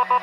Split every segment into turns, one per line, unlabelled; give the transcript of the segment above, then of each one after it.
I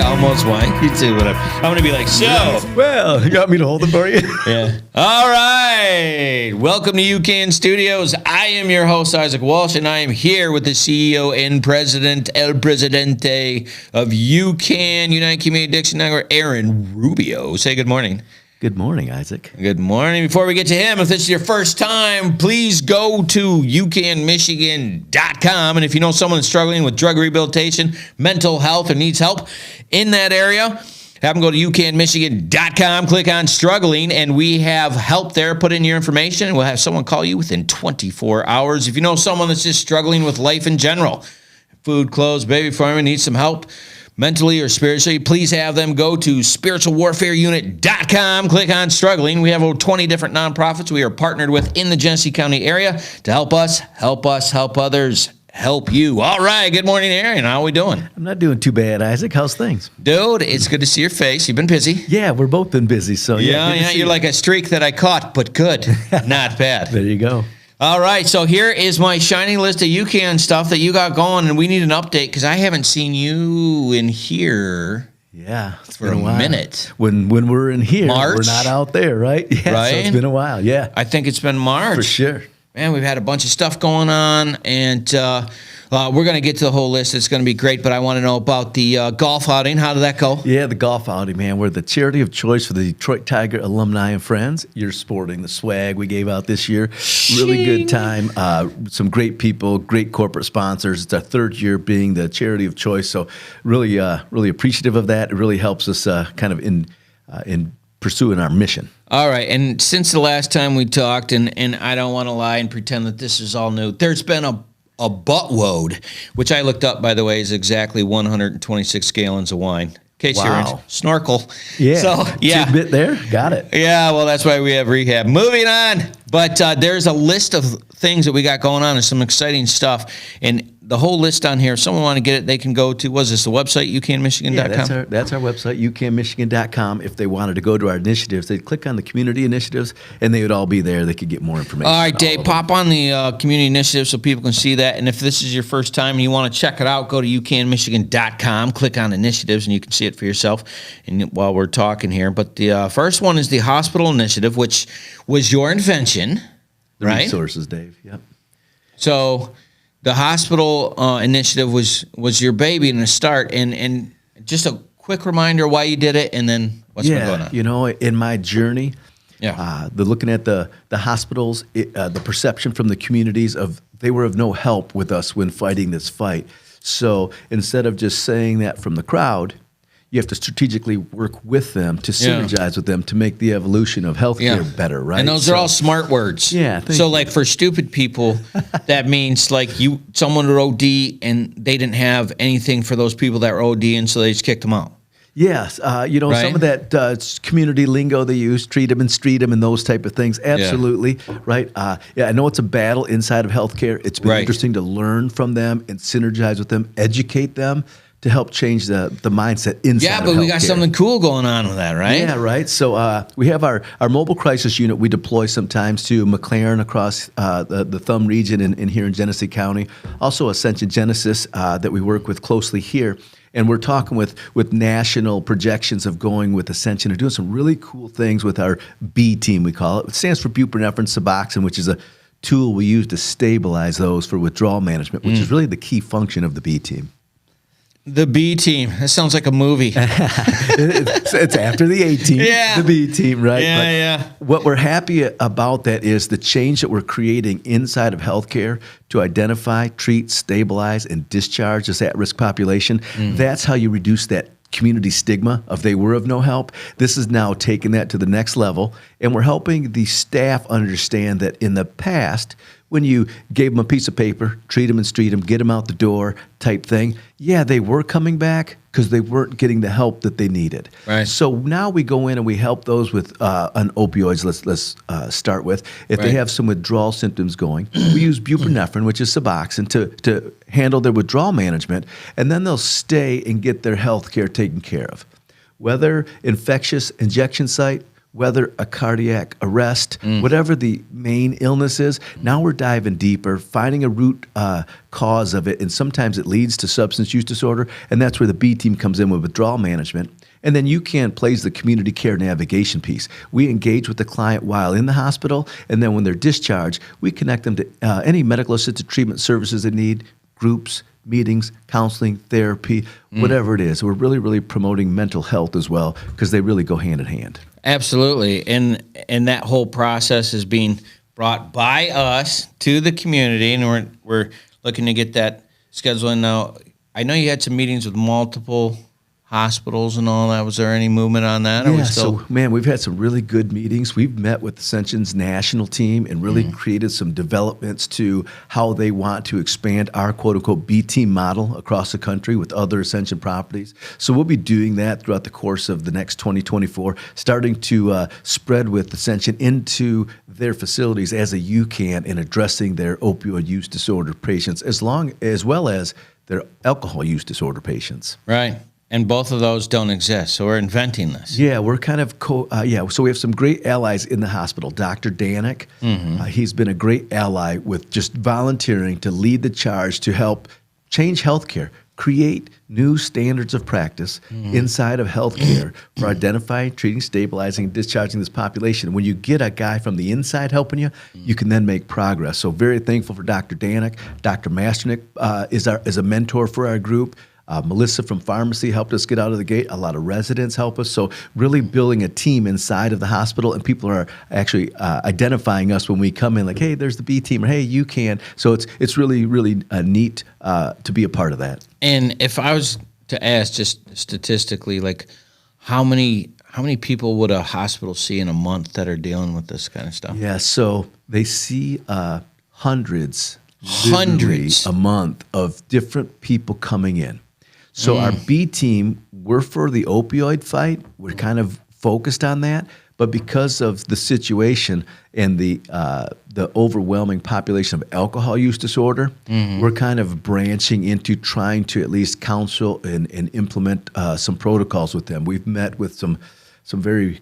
almost want you to, but I'm going to be like, so.
Well, you got me to hold it for you?
Yeah. All right. Welcome to UCAN Studios. I am your host, Isaac Walsh, and I am here with the CEO and President, El Presidente of UCAN, United Community Addiction Network, Aaron Rubio. Say good morning.
Good morning, Isaac.
Good morning. Before we get to him, if this is your first time, please go to UCANMichigan.com. And if you know someone that's struggling with drug rehabilitation, mental health, or needs help in that area, have them go to UCANMichigan.com, click on struggling, and we have help there. Put in your information, and we'll have someone call you within 24 hours. If you know someone that's just struggling with life in general, food, clothes, baby formula, needs some help, mentally or spiritually, please have them go to spiritualwarfareunit.com, click on struggling. We have over 20 different nonprofits we are partnered with in the Genesee County area to help us, help others, help you. All right, good morning, Aaron. How are we doing?
I'm not doing too bad, Isaac. How's things?
Dude, it's good to see your face. You've been busy.
Yeah, we're both been busy. So
yeah, you're like a streak that I caught, but good, not bad.
There you go.
All right, so here is my shining list of UCAN stuff that you got going, and we need an update because I haven't seen you in here.
Yeah, it's
for a minute.
When we're in here,
March?
we're not out there, right? Yeah,
right?
So it's been a while. Yeah,
I think it's been March
for sure.
Man, we've had a bunch of stuff going on, and we're going to get to the whole list. It's going to be great, but I want to know about the golf outing. How did that go?
Yeah, the golf outing, man. We're the charity of choice for the Detroit Tiger alumni and friends. You're sporting the swag we gave out this year. Really good time. Some great people, great corporate sponsors. It's our third year being the charity of choice, so really appreciative of that. It really helps us kind of in pursuing our mission.
All right, and since the last time we talked, and I don't want to lie and pretend that this is all new, there's been a buttload, which I looked up, by the way, is exactly 126 gallons of wine. In case you're in snorkel.
Yeah.
So, yeah.
Tidbit there. Got it.
Yeah, well, that's why we have rehab. Moving on. But there's a list of things that we got going on and some exciting stuff. And the whole list on here, if someone want to get it, they can go to, what's this, the website, UCANMichigan.com?
Yeah, that's our website, UCANMichigan.com. If they wanted to go to our initiatives, they'd click on the community initiatives, and they would all be there. They could get more information.
All right, Dave, pop on the community initiative so people can see that. And if this is your first time and you want to check it out, go to UCANMichigan.com, click on initiatives, and you can see it for yourself and while we're talking here. But the first one is the hospital initiative, which was your invention, right?
Resources, Dave. Yep.
So the hospital initiative was your baby in the start, and just a quick reminder why you did it, and then what's been going on.
You know, in my journey, looking at the hospitals, the perception from the communities of they were of no help with us when fighting this fight. So instead of just saying that from the crowd, you have to strategically work with them to synergize with them to make the evolution of healthcare better, right?
And those are all smart words.
Yeah.
So, like for stupid people, that means like someone would OD and they didn't have anything for those people that were ODing, so they just kicked them out.
Yes, some of that community lingo they use, treat them and street them and those type of things. Absolutely, right? I know it's a battle inside of healthcare. It's been interesting to learn from them and synergize with them, educate them, to help change the mindset inside of healthcare. Yeah, but
we got something cool going on with that, right?
Yeah, right. So we have our mobile crisis unit we deploy sometimes to McLaren across the Thumb region in here in Genesee County. Also Ascension Genesis that we work with closely here. And we're talking with national projections of going with Ascension and doing some really cool things with our B team, we call it. It stands for buprenorphine Suboxone, which is a tool we use to stabilize those for withdrawal management, which is really the key function of the B team.
The B team. That sounds like a movie.
it's after the A team, the B team, right?
Yeah.
What we're happy about that is the change that we're creating inside of healthcare to identify, treat, stabilize, and discharge this at-risk population. That's how you reduce that community stigma of they were of no help. This is now taking that to the next level, and we're helping the staff understand that in the past, when you gave them a piece of paper, treat them and street them, get them out the door type thing, yeah, they were coming back because they weren't getting the help that they needed.
Right.
So now we go in and we help those with on opioids. Let's start with if they have some withdrawal symptoms going, we use buprenorphine, which is Suboxone, to handle their withdrawal management, and then they'll stay and get their health care taken care of, whether infectious injection site, whether a cardiac arrest, whatever the main illness is. Now we're diving deeper, finding a root cause of it, and sometimes it leads to substance use disorder, and that's where the B team comes in with withdrawal management. And then UCAN plays the community care navigation piece. We engage with the client while in the hospital, and then when they're discharged, we connect them to any medical assisted treatment services they need, groups, meetings, counseling, therapy, whatever it is. We're really, really promoting mental health as well because they really go hand in hand.
Absolutely, and that whole process is being brought by us to the community, and we're looking to get that scheduled. Now, I know you had some meetings with multiple hospitals and all that. Was there any movement on that?
Yeah, so man, we've had some really good meetings. We've met with Ascension's national team and really created some developments to how they want to expand our quote-unquote B-team model across the country with other Ascension properties. So we'll be doing that throughout the course of the next 2024, starting to spread with Ascension into their facilities as a UCAN in addressing their opioid use disorder patients, as well as their alcohol use disorder patients.
Right. And both of those don't exist, so we're inventing this.
Yeah, we're kind of so we have some great allies in the hospital. Dr. Danik, he's been a great ally with just volunteering to lead the charge to help change healthcare, create new standards of practice inside of healthcare for identifying, treating, stabilizing, and discharging this population. When you get a guy from the inside helping you, you can then make progress. So very thankful for Dr. Danik. Dr. Masternick is a mentor for our group. Melissa from pharmacy helped us get out of the gate. A lot of residents help us. So really building a team inside of the hospital, and people are actually identifying us when we come in, like, hey, there's the B team, or hey, you can. So it's really, really neat to be a part of that.
And if I was to ask, just statistically, like how many people would a hospital see in a month that are dealing with this kind of stuff?
Yeah, so they see hundreds a month of different people coming in. So our B team, we're for the opioid fight. We're kind of focused on that. But because of the situation and the overwhelming population of alcohol use disorder, we're kind of branching into trying to at least counsel and implement some protocols with them. We've met with some very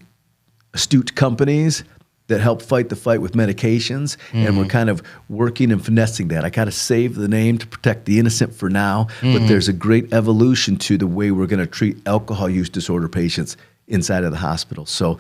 astute companies that help fight the fight with medications, and we're kind of working and finessing that. I kind of save the name to protect the innocent for now, but there's a great evolution to the way we're going to treat alcohol use disorder patients inside of the hospital. So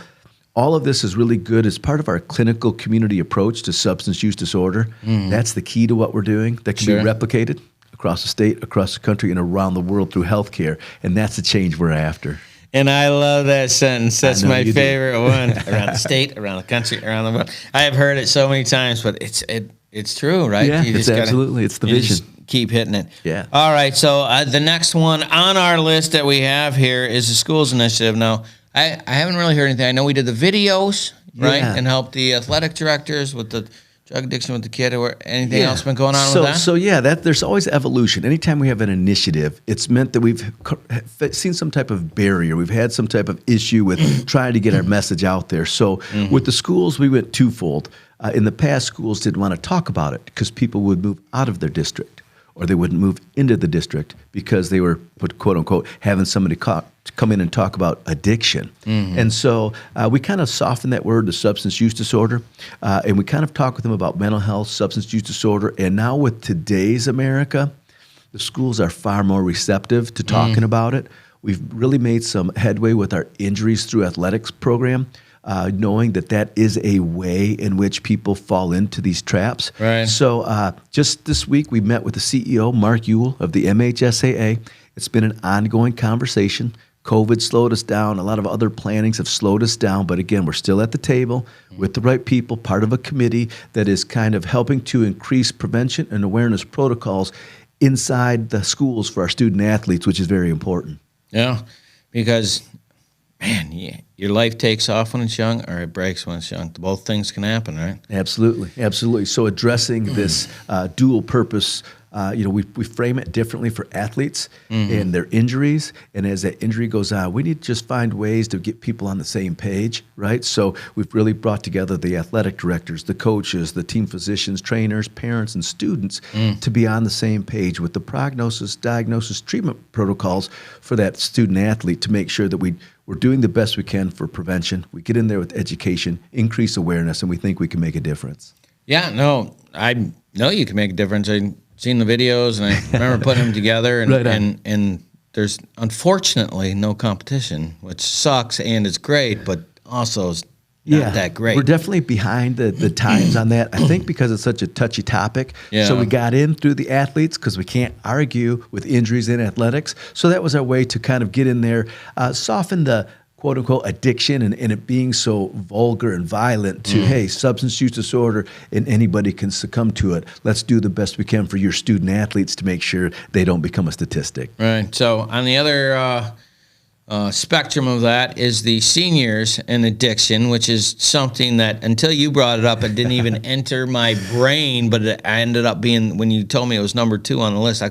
all of this is really good as part of our clinical community approach to substance use disorder. That's the key to what we're doing that can be replicated across the state, across the country, and around the world through healthcare, and that's the change we're after.
And I love that sentence. That's my favorite one. Around the state, around the country, around the world. I have heard it so many times, but it's true, right?
Yeah, it's absolutely. It's the vision.
Just keep hitting it.
Yeah.
All right. So the next one on our list that we have here is the schools initiative. Now, I haven't really heard anything. I know we did the videos, right, and helped the athletic directors with the drug addiction with the kid, or anything else been going on with that?
So there's always evolution. Anytime we have an initiative, it's meant that we've seen some type of barrier. We've had some type of issue with trying to get our message out there. So with the schools, we went twofold. In the past, schools didn't want to talk about it because people would move out of their district, or they wouldn't move into the district because they were, quote unquote, having somebody come in and talk about addiction. And so we kind of softened that word to substance use disorder, and we kind of talk with them about mental health, substance use disorder. And now with today's America, the schools are far more receptive to talking about it. We've really made some headway with our injuries through athletics program, knowing that is a way in which people fall into these traps.
Right.
So just this week, we met with the CEO, Mark Ewell of the MHSAA. It's been an ongoing conversation. COVID slowed us down. A lot of other plannings have slowed us down. But again, we're still at the table with the right people, part of a committee that is kind of helping to increase prevention and awareness protocols inside the schools for our student athletes, which is very important.
Yeah. because, man, your life takes off when it's young or it breaks when it's young. Both things can happen, right?
Absolutely, absolutely. So addressing this dual purpose, we frame it differently for athletes and their injuries. And as that injury goes on, we need to just find ways to get people on the same page, right? So we've really brought together the athletic directors, the coaches, the team physicians, trainers, parents, and students to be on the same page with the prognosis, diagnosis, treatment protocols for that student athlete to make sure that we're doing the best we can for prevention. We get in there with education, increase awareness, and we think we can make a difference.
Yeah, no, I know you can make a difference. I've seen the videos, and I remember putting them together, and,
Right on.
and there's unfortunately no competition, which sucks and is great, but also is not that great.
We're definitely behind the times on that. I think because it's such a touchy topic.
Yeah.
So we got in through the athletes because we can't argue with injuries in athletics. So that was our way to kind of get in there, soften the quote-unquote addiction and it being so vulgar and violent to, hey, substance use disorder, and anybody can succumb to it. Let's do the best we can for your student athletes to make sure they don't become a statistic.
Right. So on the other spectrum of that is the seniors and addiction, which is something that until you brought it up, it didn't even enter my brain, but I ended up being, when you told me it was number 2 on the list,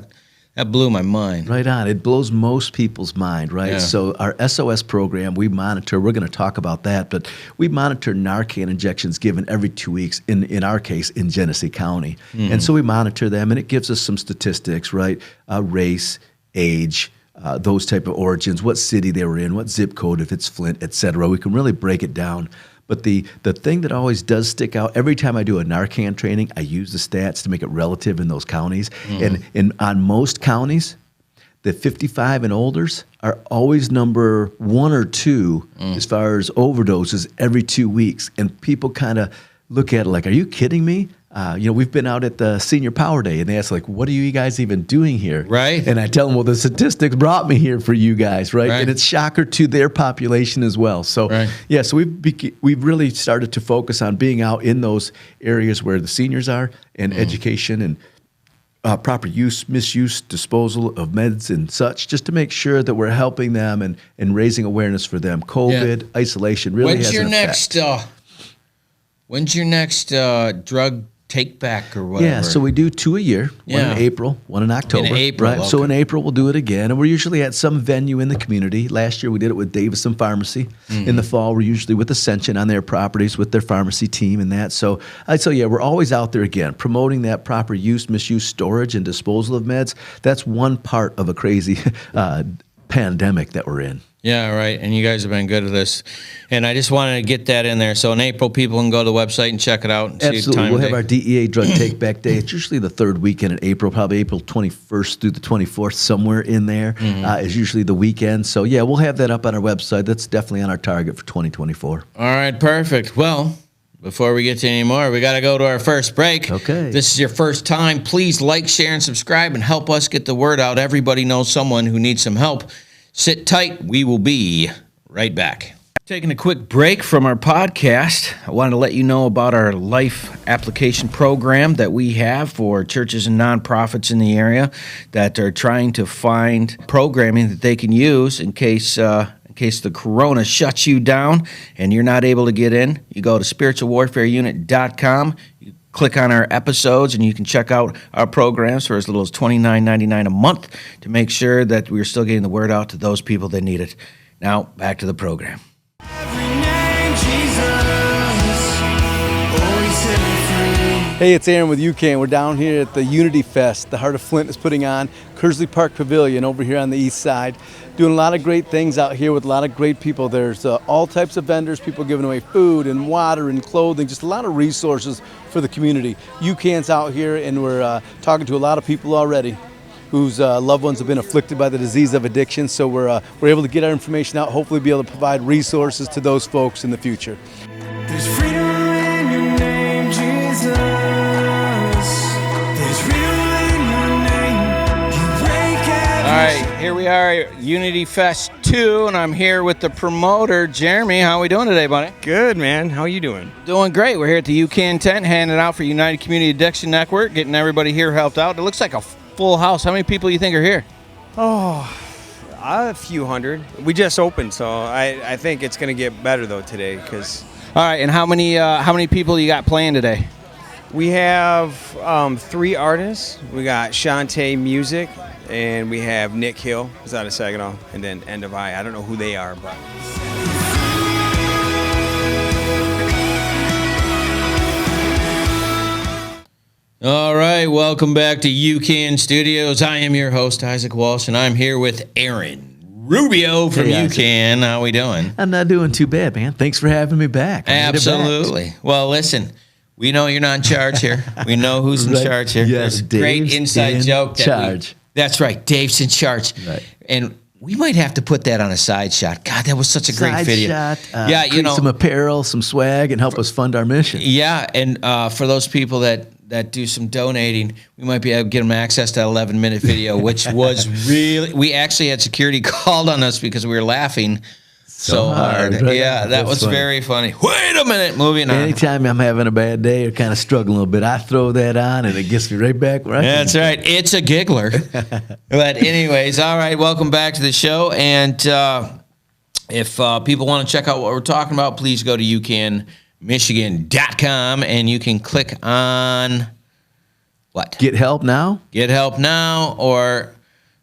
that blew my mind.
Right on. It blows most people's mind, right?
Yeah.
So our SOS program, we monitor, we're going to talk about that, but we monitor Narcan injections given every 2 weeks, in our case, in Genesee County. And so we monitor them, and it gives us some statistics, right? Race, age, those type of origins, what city they were in, what zip code, if it's Flint, et cetera. We can really break it down. But the thing that always does stick out, every time I do a Narcan training, I use the stats to make it relative in those counties. And on most counties, the 55 and olders are always number 1 or 2 as far as overdoses every 2 weeks. And people kind of look at it like, are you kidding me? We've been out at the Senior Power Day, and they ask, like, what are you guys even doing here?
Right.
And I tell them, well, the statistics brought me here for you guys, right? And it's shocker to their population as well. So, so we've really started to focus on being out in those areas where the seniors are, and education and proper use, misuse, disposal of meds and such, just to make sure that we're helping them and raising awareness for them. COVID, isolation really has an effect.
When's your next drug take back or whatever?
Yeah, so we do 2 a year, one in April, one in October.
In April,
right?
okay.
So in April, we'll do it again, and we're usually at some venue in the community. Last year, we did it with Davison Pharmacy. In the fall, we're usually with Ascension on their properties with their pharmacy team and that. So we're always out there again, promoting that proper use, misuse, storage, and disposal of meds. That's one part of a crazy pandemic that we're in.
Yeah, right. And you guys have been good at this. And I just wanted to get that in there. So in April, people can go to the website and check it out. And
Absolutely.
See the time
We'll
of
have
day.
our DEA Drug Take Back Day. It's usually the 3rd weekend in April, probably April 21st through the 24th, somewhere in there is usually the weekend. So, yeah, we'll have that up on our website. That's definitely on our target for 2024.
All right, perfect. Well, before we get to any more, we got to go to our first break.
Okay.
This is your first time. Please like, share, and subscribe and help us get the word out. Everybody knows someone who needs some help. Sit tight. We will be right back. Taking a quick break from our podcast, I wanted to let you know about our life application program that we have for churches and nonprofits in the area that are trying to find programming that they can use in case the corona shuts you down and you're not able to get in. You go to spiritualwarfareunit.com. You click on our episodes, and you can check out our programs for as little as $29.99 a month to make sure that we're still getting the word out to those people that need it. Now, back to the program.
Hey, it's Aaron with UCAN. We're down here at the Unity Fest the Heart of Flint is putting on, Kersley Park Pavilion over here on the east side. Doing a lot of great things out here with a lot of great people. There's all types of vendors, people giving away food and water and clothing, just a lot of resources for the community. UCAN's out here, and we're talking to a lot of people already whose loved ones have been afflicted by the disease of addiction. So we're able to get our information out, hopefully be able to provide resources to those folks in the future.
There's freedom in your name, Jesus. There's real in your name. You break every
All right, here we are at Unity Fest 2, and I'm here with the promoter, Jeremy. How are we doing today, buddy?
Good, man. How you doing?
Doing great. We're here at the UCAN tent, handing out for United Community Addiction Network, getting everybody here helped out. It looks like a full house. How many people do you think are here?
A few hundred. We just opened, so I think it's going to get better though today because
All right, and how many people you got playing today?
we have 3 artists. We got Shantae Music, and we have Nick Hill, who's out of Saginaw, and then End of I. I don't know who they are, but
All right, welcome back to UCAN Studios. I am your host, Isaac Walsh, and I'm here with Aaron Rubio from
Hey, Isaac.
UCAN. How we doing?
I'm not doing too bad, man. Thanks for having me back. I made it back.
Absolutely. Well, listen, we know you're not in charge here. We know who's in
Right.
charge here.
Yes,
There's a great
Dave's
inside
in
joke.
charge.
That's right. Dave's in charge.
Right.
And we might have to put that on a side shot. God, that was such a great
Side
video.
shot,
Yeah, you
create
know.
some apparel, some swag, and help us fund our mission.
Yeah, and for those people that do some donating, we might be able to get them access to that 11-minute video, which was really, we actually had security called on us because we were laughing so hard.
right?
Yeah, that
That's
was
funny.
very funny. Wait a minute, moving on.
Anytime I'm having a bad day or kind of struggling a little bit, I throw that on and it gets me right back where I came
That's right. It's a giggler. But anyways, all right, welcome back to the show. And if people want to check out what we're talking about, please go to UCANMichigan.com and you can click on what?
Get help now.
Get help now or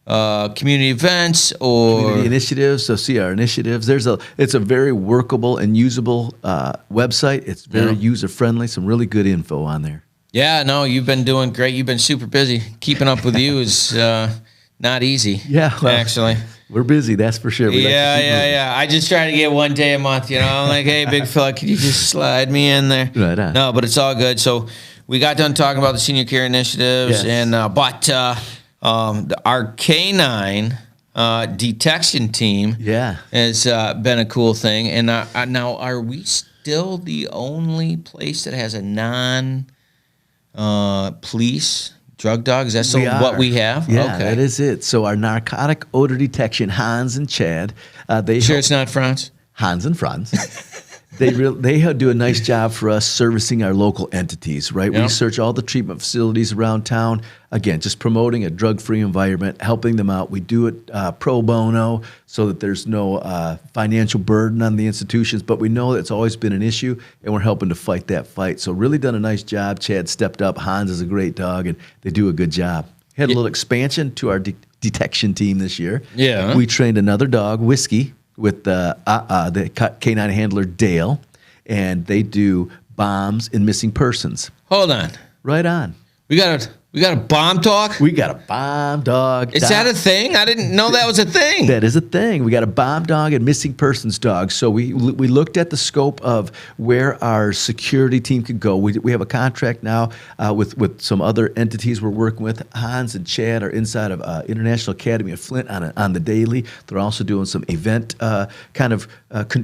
community events or
Community initiatives. So see our initiatives. It's a very workable and usable website. It's very user friendly. Some really good info on there.
Yeah, no, you've been doing great. You've been super busy. Keeping up with you is not easy.
Yeah, well,
actually.
We're busy, that's for sure. We like to keep moving.
Yeah. I just try to get one day a month, you know. I'm like, hey, big fella, can you just slide me in there?
Right on.
No, but it's all good. So we got done talking about the senior care initiatives,
Yes.
and our K9 detection team
Yeah.
has been a cool thing. And now, are we still the only place that has a non-police drug dog? Is that still what we have?
Yeah,
okay.
that is it. So our narcotic odor detection, Hans and Chad, they
Sure,
help-
it's not Franz?
Hans and Franz. They do a nice job for us servicing our local entities, right?
Yeah.
We search all the treatment facilities around town. Again, just promoting a drug-free environment, helping them out. We do it pro bono so that there's no financial burden on the institutions, but we know that's always been an issue, and we're helping to fight that fight. So really done a nice job. Chad stepped up. Hans is a great dog, and they do a good job. Had a little expansion to our detection team this year.
Yeah.
We trained another dog, Whiskey, with the K9 handler Dale, and they do bombs and missing persons.
Hold on.
Right on.
We got a bomb talk?
We got a bomb dog.
Is that a thing? I didn't know that was a thing.
That is a thing. We got a bomb dog and missing persons dog. So we looked at the scope of where our security team could go. We have a contract now with some other entities we're working with. Hans and Chad are inside of International Academy of Flint on the daily. They're also doing some event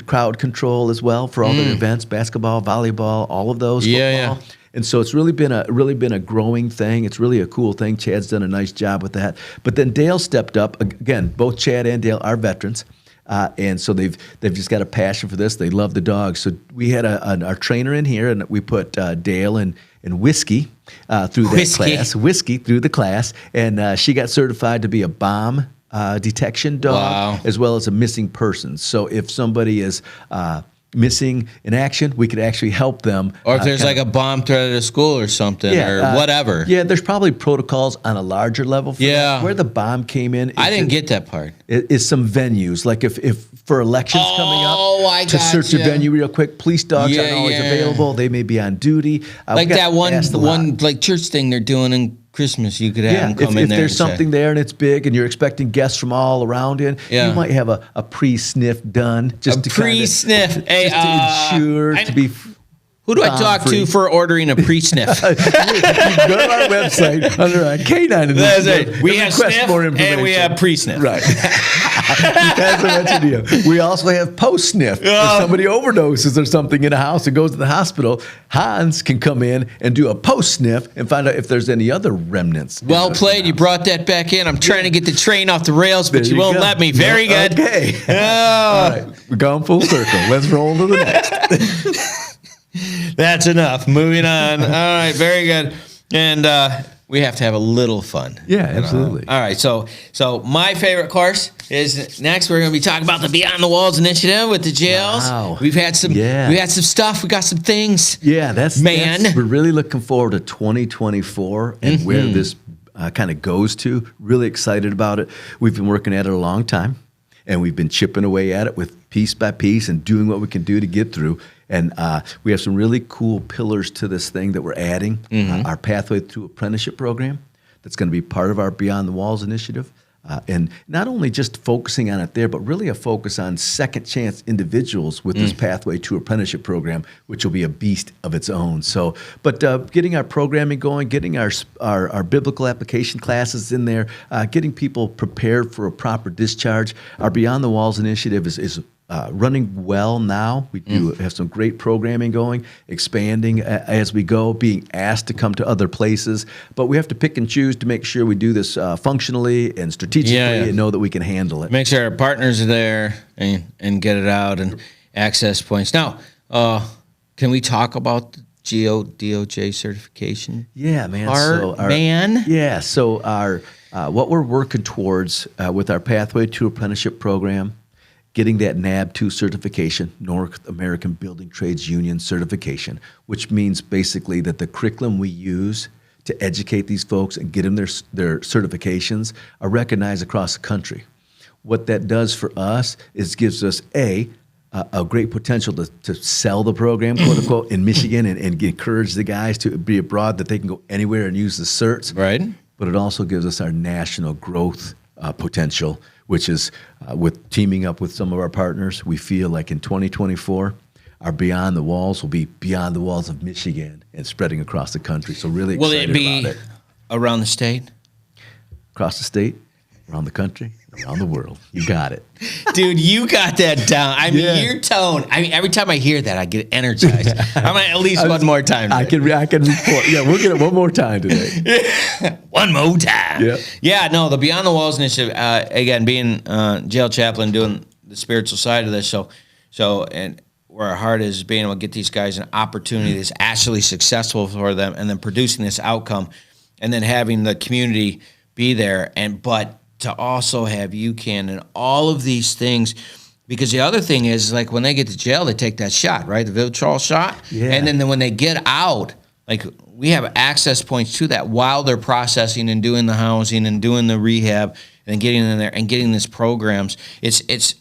crowd control as well for all their events, basketball, volleyball, all of those.
Yeah,
football. And so it's really been a growing thing. It's really a cool thing. Chad's done a nice job with that. But then Dale stepped up. Again, both Chad and Dale are veterans. And so they've just got a passion for this. They love the dogs. So we had our trainer in here, and we put Dale and Whiskey through that class. Whiskey through the class. And she got certified to be a bomb detection dog,
Wow.
as well as a missing person. So if somebody is missing in action, we could actually help them.
Or if there's like a bomb threat at a school or something or whatever.
Yeah, there's probably protocols on a larger level for that. Where the bomb came in.
I didn't get that part.
Is some venues. Like if for elections coming up, to search a venue real quick, police dogs aren't always available. They may be on duty.
Like that one like church thing they're doing in Christmas, you could have them come in
if
there.
there's something there and it's big and you're expecting guests from all around in, you might have a pre-sniff done. Just to
pre-sniff. Hey,
just to ensure to be.
Who do I talk to for ordering a pre-sniff?
You go to our website under our K9 initiative.
We have sniff and we have pre-sniff.
Right. That's what I mentioned to you. We also have post-sniff. If somebody overdoses or something in a house and goes to the hospital, Hans can come in and do a post-sniff and find out if there's any other remnants.
Well played. You brought that back in. I'm trying to get the train off the rails, but you won't let me. Very good.
Okay.
Oh.
All right. We're going full circle. Let's roll to the next.
That's enough. Moving on. All right, very good. And we have to have a little fun.
Yeah, absolutely.
All right, so my favorite course is next. We're going to be talking about the Beyond the Walls initiative with the jails.
Wow.
We've had some stuff. We got some things.
Yeah,
Man.
we're really looking forward to 2024 and where this kind of goes to. Really excited about it. We've been working at it a long time, and we've been chipping away at it with piece by piece and doing what we can do to get through. And we have some really cool pillars to this thing that we're adding. Our Pathway Through Apprenticeship program that's going to be part of our Beyond the Walls initiative. And not only just focusing on it there, but really a focus on second chance individuals with this Pathway to Apprenticeship program, which will be a beast of its own. So, but getting our programming going, getting our biblical application classes in there, getting people prepared for a proper discharge. Our Beyond the Walls initiative is running well now. We do have some great programming going, expanding as we go, being asked to come to other places. But we have to pick and choose to make sure we do this functionally and strategically and know that we can handle it.
Make sure our partners are there and get it out and access points. Now, can we talk about the DOJ certification?
Yeah, man. So our what we're working towards with our Pathway to Apprenticeship program, getting that NAB2 certification, North American Building Trades Union certification, which means basically that the curriculum we use to educate these folks and get them their certifications are recognized across the country. What that does for us is gives us a great potential to sell the program, quote unquote, in Michigan and encourage the guys to be abroad, that they can go anywhere and use the certs.
Right.
But it also gives us our national growth potential, which is with teaming up with some of our partners. We feel like in 2024, our Beyond the Walls will be beyond the walls of Michigan and spreading across the country. So really excited about it.
Will it be around the state?
Across the state, around the country, around the world. You got it.
Dude, you got that down. I mean, your tone. I mean, every time I hear that, I get energized. I'm going to at least one more time.
I can report. Yeah, we'll get it one more time today.
One more time.
Yeah.
Yeah, no, the Beyond the Walls initiative, again, being jail chaplain, doing the spiritual side of this. So, and where our heart is being able to get these guys an opportunity that's actually successful for them, and then producing this outcome, and then having the community be there. But to also have UCAN and all of these things, because the other thing is, like, when they get to jail, they take that shot, right? The Vivitrol shot. Yeah. And then when they get out, like, we have access points to that while they're processing and doing the housing and doing the rehab and getting in there and getting these programs. It's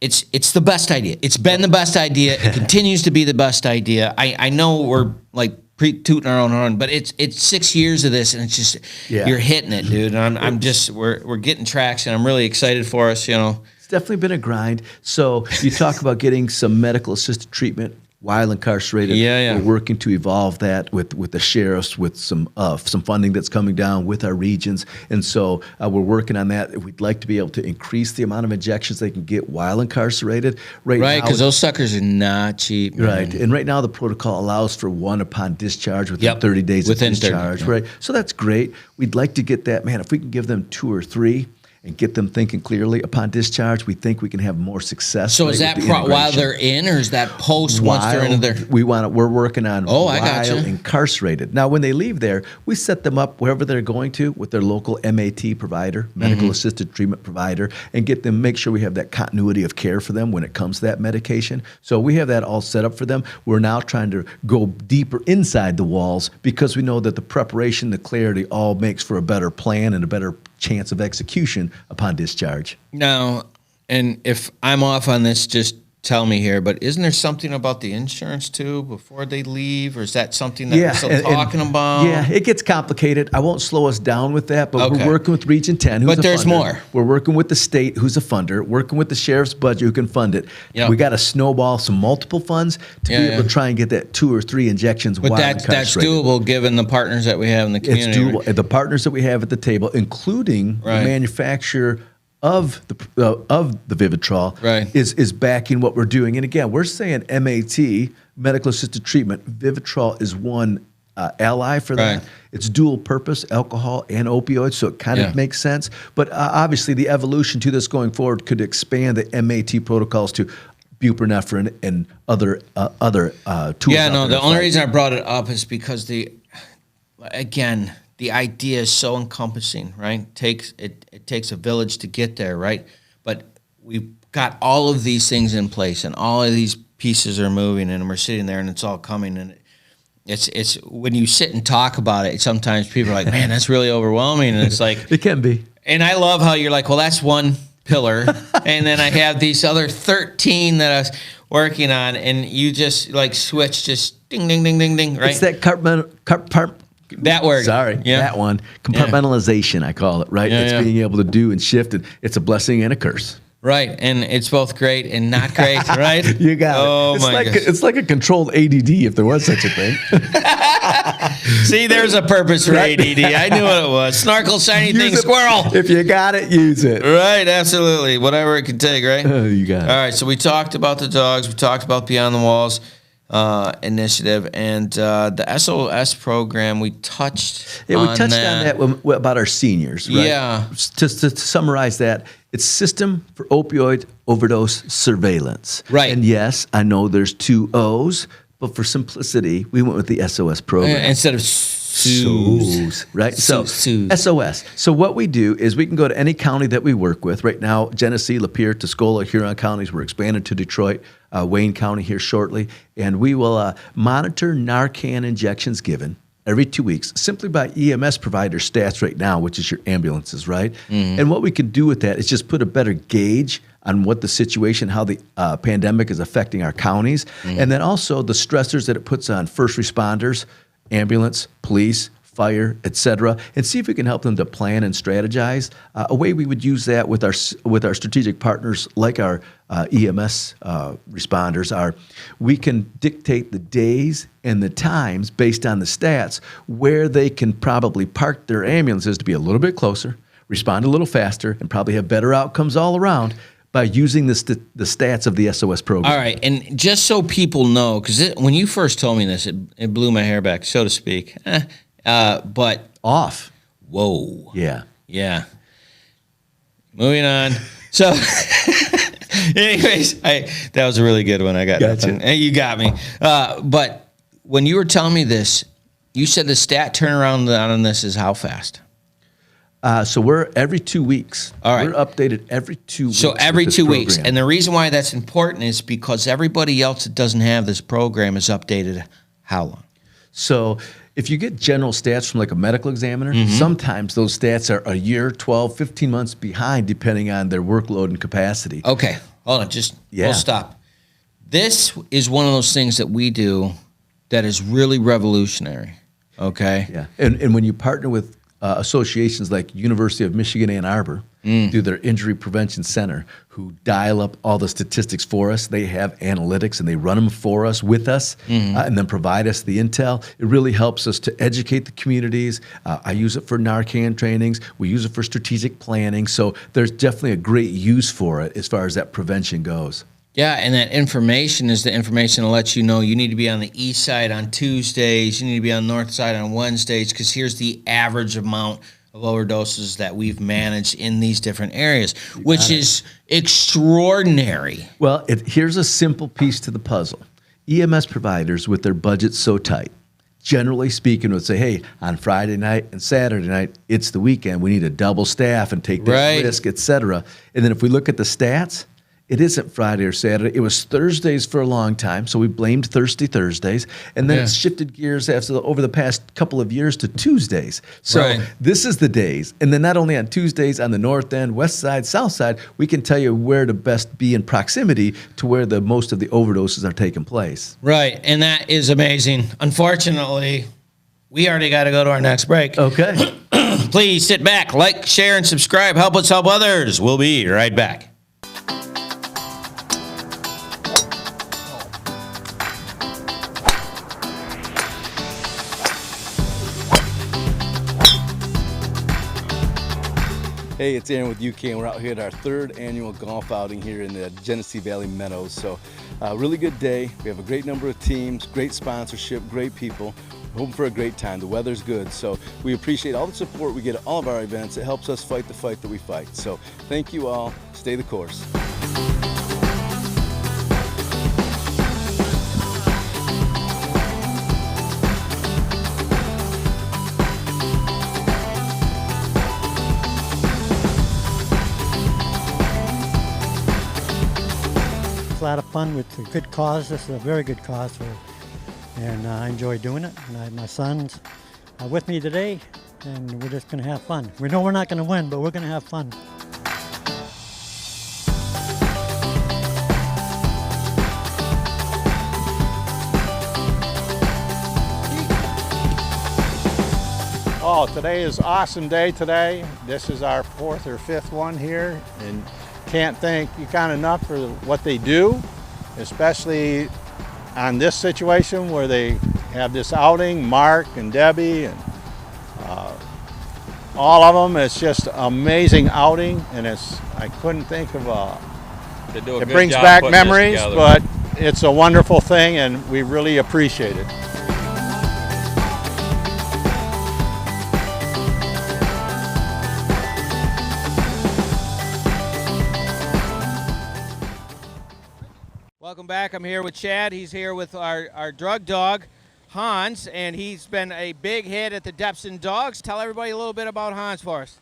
the best idea. It's been the best idea. It continues to be the best idea. I know we're like tooting our own horn, but it's 6 years of this, and it's just you're hitting it, dude. And I'm just we're getting traction. I'm really excited for us. You know,
it's definitely been a grind. So you talk about getting some medical assisted treatment while incarcerated.
Yeah.
We're working to evolve that with the sheriffs, with some funding that's coming down with our regions. And so we're working on that. We'd like to be able to increase the amount of injections they can get while incarcerated.
Right, because those suckers are not cheap. Man.
Right. And right now the protocol allows for one upon discharge within 30 days of discharge. 30, right. So that's great. We'd like to get that, man, if we can give them 2 or 3 and get them thinking clearly upon discharge, we think we can have more success.
So is that while they're in, or is that post once they're into their?
We're working on while
I gotcha.
incarcerated. Now, when they leave there, we set them up wherever they're going to with their local MAT provider, medical assisted treatment provider, and make sure we have that continuity of care for them when it comes to that medication. So we have that all set up for them. We're now trying to go deeper inside the walls, because we know that the preparation, the clarity all makes for a better plan and a better chance of execution upon discharge.
Now, and if I'm off on this, just tell me here, but isn't there something about the insurance too before they leave, or is that something that we're still talking about?
Yeah, it gets complicated. I won't slow us down with that, but we're working with Region 10, who's a funder.
But there's more.
We're working with the state, who's a funder, working with the sheriff's budget, who can fund it. Yep. We got to snowball some multiple funds to be able to try and get that 2 or 3 injections while incarcerated. But that's
doable given the partners that we have in the community.
It's doable. The partners that we have at the table, including the manufacturer of the Vivitrol, is backing what we're doing. And again, we're saying MAT, medical assisted treatment. Vivitrol is one ally for that. It's dual purpose, alcohol and opioids, so it kind of makes sense. But obviously, the evolution to this going forward could expand the MAT protocols to buprenorphine and other tools.
Yeah, no. The only reason I brought it up is because again, the idea is so encompassing, right? It takes a village to get there, right? But we've got all of these things in place, and all of these pieces are moving, and we're sitting there, and it's all coming. And it's when you sit and talk about it, sometimes people are like, "Man, that's really overwhelming," and it's like
It can be.
And I love how you're like, "Well, that's one pillar," and then I have these other 13 that I was working on, and you just like switch, just ding, ding, ding, ding, ding, right?
It's that
That word.
Sorry,
Yeah.
that one. Compartmentalization, I call it, right?
Yeah,
It's
yeah.
being able to do and shift it. It's a blessing and a curse.
Right, and it's both great and not great, right?
You got
Oh,
it. It's
my
like
gosh.
it's like a controlled ADD, if there was such a thing.
See, there's a purpose for
Right.
ADD. I knew what it was. Snorkel, shiny thing,
Use it.
squirrel.
If you got it, use it.
Right, absolutely. Whatever it can take, right?
You got it.
All right, so we talked about the dogs. We talked about Beyond the Walls initiative, and the SOS program. We touched.
Yeah, we
on
touched on that about our seniors, right?
Yeah.
To summarize that, it's System for Opioid Overdose Surveillance.
Right.
And yes, I know there's 2 O's, but for simplicity, we went with the SOS program.
Instead of SOS,
Right? So
SOS.
SOS. So what we do is we can go to any county that we work with. Right now, Genesee, Lapeer, Tuscola, Huron counties. We're expanded to Detroit, Wayne County here shortly. And we will monitor Narcan injections given every 2 weeks simply by EMS provider stats right now, which is your ambulances, right? And what we can do with that is just put a better gauge on what the situation, how the pandemic is affecting our counties, and then also the stressors that it puts on first responders, ambulance, police, fire, et cetera, and see if we can help them to plan and strategize. A way we would use that with our strategic partners like our EMS responders are we can dictate the days and the times based on the stats where they can probably park their ambulances to be a little bit closer, respond a little faster, and probably have better outcomes all around by using the stats of the SOS program.
All right, and just so people know, because when you first told me this, it blew my hair back, so to speak. But
Off.
whoa,
Yeah.
Moving on. So, anyways, that was a really good one. I got
Gotcha.
nothing. Hey, you got me. But when you were telling me this, you said the stat turnaround on this is how fast?
So we're every 2 weeks.
All right.
We're updated every 2 weeks.
So every
with this
2 weeks.
program.
And the reason why that's important is because everybody else that doesn't have this program is updated how long?
So if you get general stats from like a medical examiner, sometimes those stats are a year, 12, 15 months behind depending on their workload and capacity.
Okay, hold on, we'll stop. This is one of those things that we do that is really revolutionary, okay?
Yeah. And when you partner with associations like University of Michigan Ann Arbor, through their Injury Prevention Center, who dial up all the statistics for us. They have analytics and they run them for us, with us, and then provide us the intel. It really helps us to educate the communities. I use it for Narcan trainings. We use it for strategic planning. So there's definitely a great use for it as far as that prevention goes.
Yeah, and that information is the information that lets you know you need to be on the east side on Tuesdays, you need to be on the north side on Wednesdays, because here's the average amount of overdoses that we've managed in these different areas, which is extraordinary.
Well, here's a simple piece to the puzzle. EMS providers, with their budgets so tight, generally speaking, would say, hey, on Friday night and Saturday night, it's the weekend. We need to double staff and take this
Right.
risk, et cetera. And then if we look at the stats, it isn't Friday or Saturday. It was Thursdays for a long time, so we blamed Thirsty Thursdays. And then
Yeah.
it shifted gears over the past couple of years to Tuesdays. So
Right.
this is the days. And then not only on Tuesdays on the north end, west side, south side, we can tell you where to best be in proximity to where the most of the overdoses are taking place.
Right, and that is amazing. Unfortunately, we already got to go to our next break.
Okay.
Please sit back, like, share, and subscribe. Help us help others. We'll be right back.
Hey, it's Aaron with UCAN. We're out here at our 3rd annual golf outing here in the Genesee Valley Meadows. So, really good day. We have a great number of teams, great sponsorship, great people. We're hoping for a great time. The weather's good. So, we appreciate all the support we get at all of our events. It helps us fight the fight that we fight. So, thank you all. Stay the course.
a lot of fun with a good cause. This is a very good cause, and I enjoy doing it. And my sons are with me today, and we're just going to have fun. We know we're not going to win, but we're going to have fun.
Oh, today is an awesome day today. This is our 4th or 5th one here, and can't thank UCAN enough for what they do, especially on this situation where they have this outing, Mark and Debbie and all of them. It's just an amazing outing, and I couldn't think of it brings back memories, but it's a wonderful thing, and we really appreciate it.
Welcome back. I'm here with Chad. He's here with our drug dog, Hans, and he's been a big hit at the Depson Dogs. Tell everybody a little bit about Hans for us.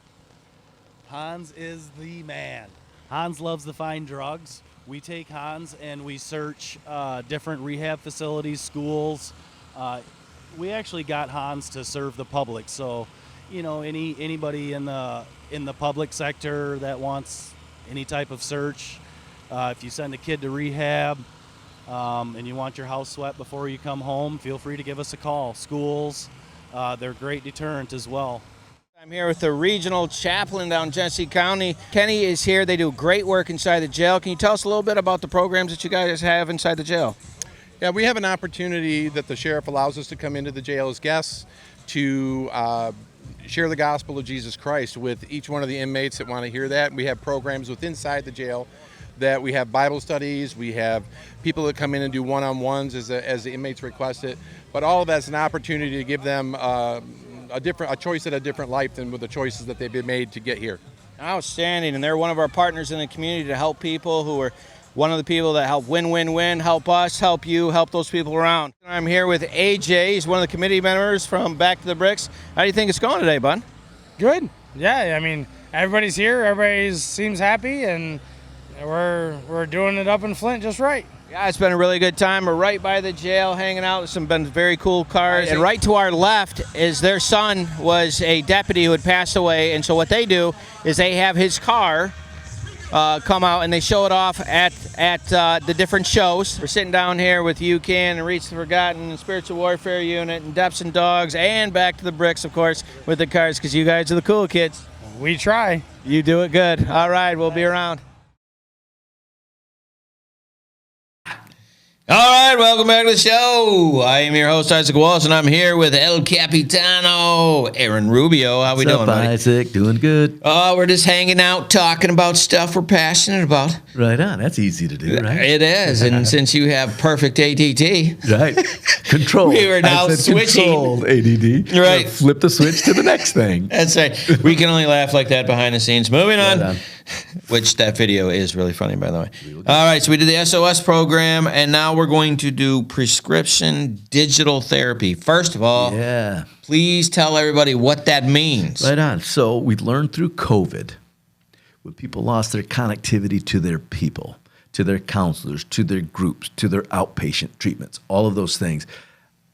Hans is the man. Hans loves to find drugs. We take Hans and we search different rehab facilities, schools. We actually got Hans to serve the public. So, you know, anybody in the public sector that wants any type of search, if you send a kid to rehab and you want your house swept before you come home, feel free to give us a call. Schools, they're a great deterrent as well.
I'm here with the regional chaplain down Genesee County. Kenny is here. They do great work inside the jail. Can you tell us a little bit about the programs that you guys have inside the jail?
Yeah, we have an opportunity that the sheriff allows us to come into the jail as guests to share the gospel of Jesus Christ with each one of the inmates that want to hear that. We have programs within inside the jail that we have Bible studies, we have people that come in and do one-on-ones as the inmates request it, but all of that's an opportunity to give them a choice at a different life than with the choices that they've been made to get here.
Outstanding, and they're one of our partners in the community to help people who are one of the people that help win, help us, help you, help those people around. I'm here with AJ. He's one of the committee members from Back to the Bricks. How do you think it's going today, bud?
Good. Yeah, I mean, everybody's here, everybody seems happy, and we're doing it up in Flint just right.
Yeah, it's been a really good time. We're right by the jail, hanging out with some very cool cars. And right to our left is their son was a deputy who had passed away. And so what they do is they have his car come out and they show it off at the different shows. We're sitting down here with UCAN and Reach the Forgotten and Spiritual Warfare Unit and Depson Dogs and Back to the Bricks, of course, with the cars because you guys are the cool kids.
We try.
You do it good. All right, we'll be around. All right, welcome back to the show. I am your host, Isaac Wallace, and I'm here with El Capitano, Aaron Rubio. How we doing, buddy?
Isaac? Doing good.
Oh, we're just hanging out, talking about stuff we're passionate about.
Right on. That's easy to do, right?
It is, and since you have perfect ADD.
Right. Control.
We were now switching.
Controlled ADD.
Right.
Flip the switch to the next thing.
That's right. We can only laugh like that behind the scenes. Moving on. Which that video is really funny, by the way. All right, so we did the SOS program, and now we're going to do prescription digital therapy. First of all, please tell everybody what that means.
Right on. So we learned through COVID, when people lost their connectivity to their people, to their counselors, to their groups, to their outpatient treatments, all of those things,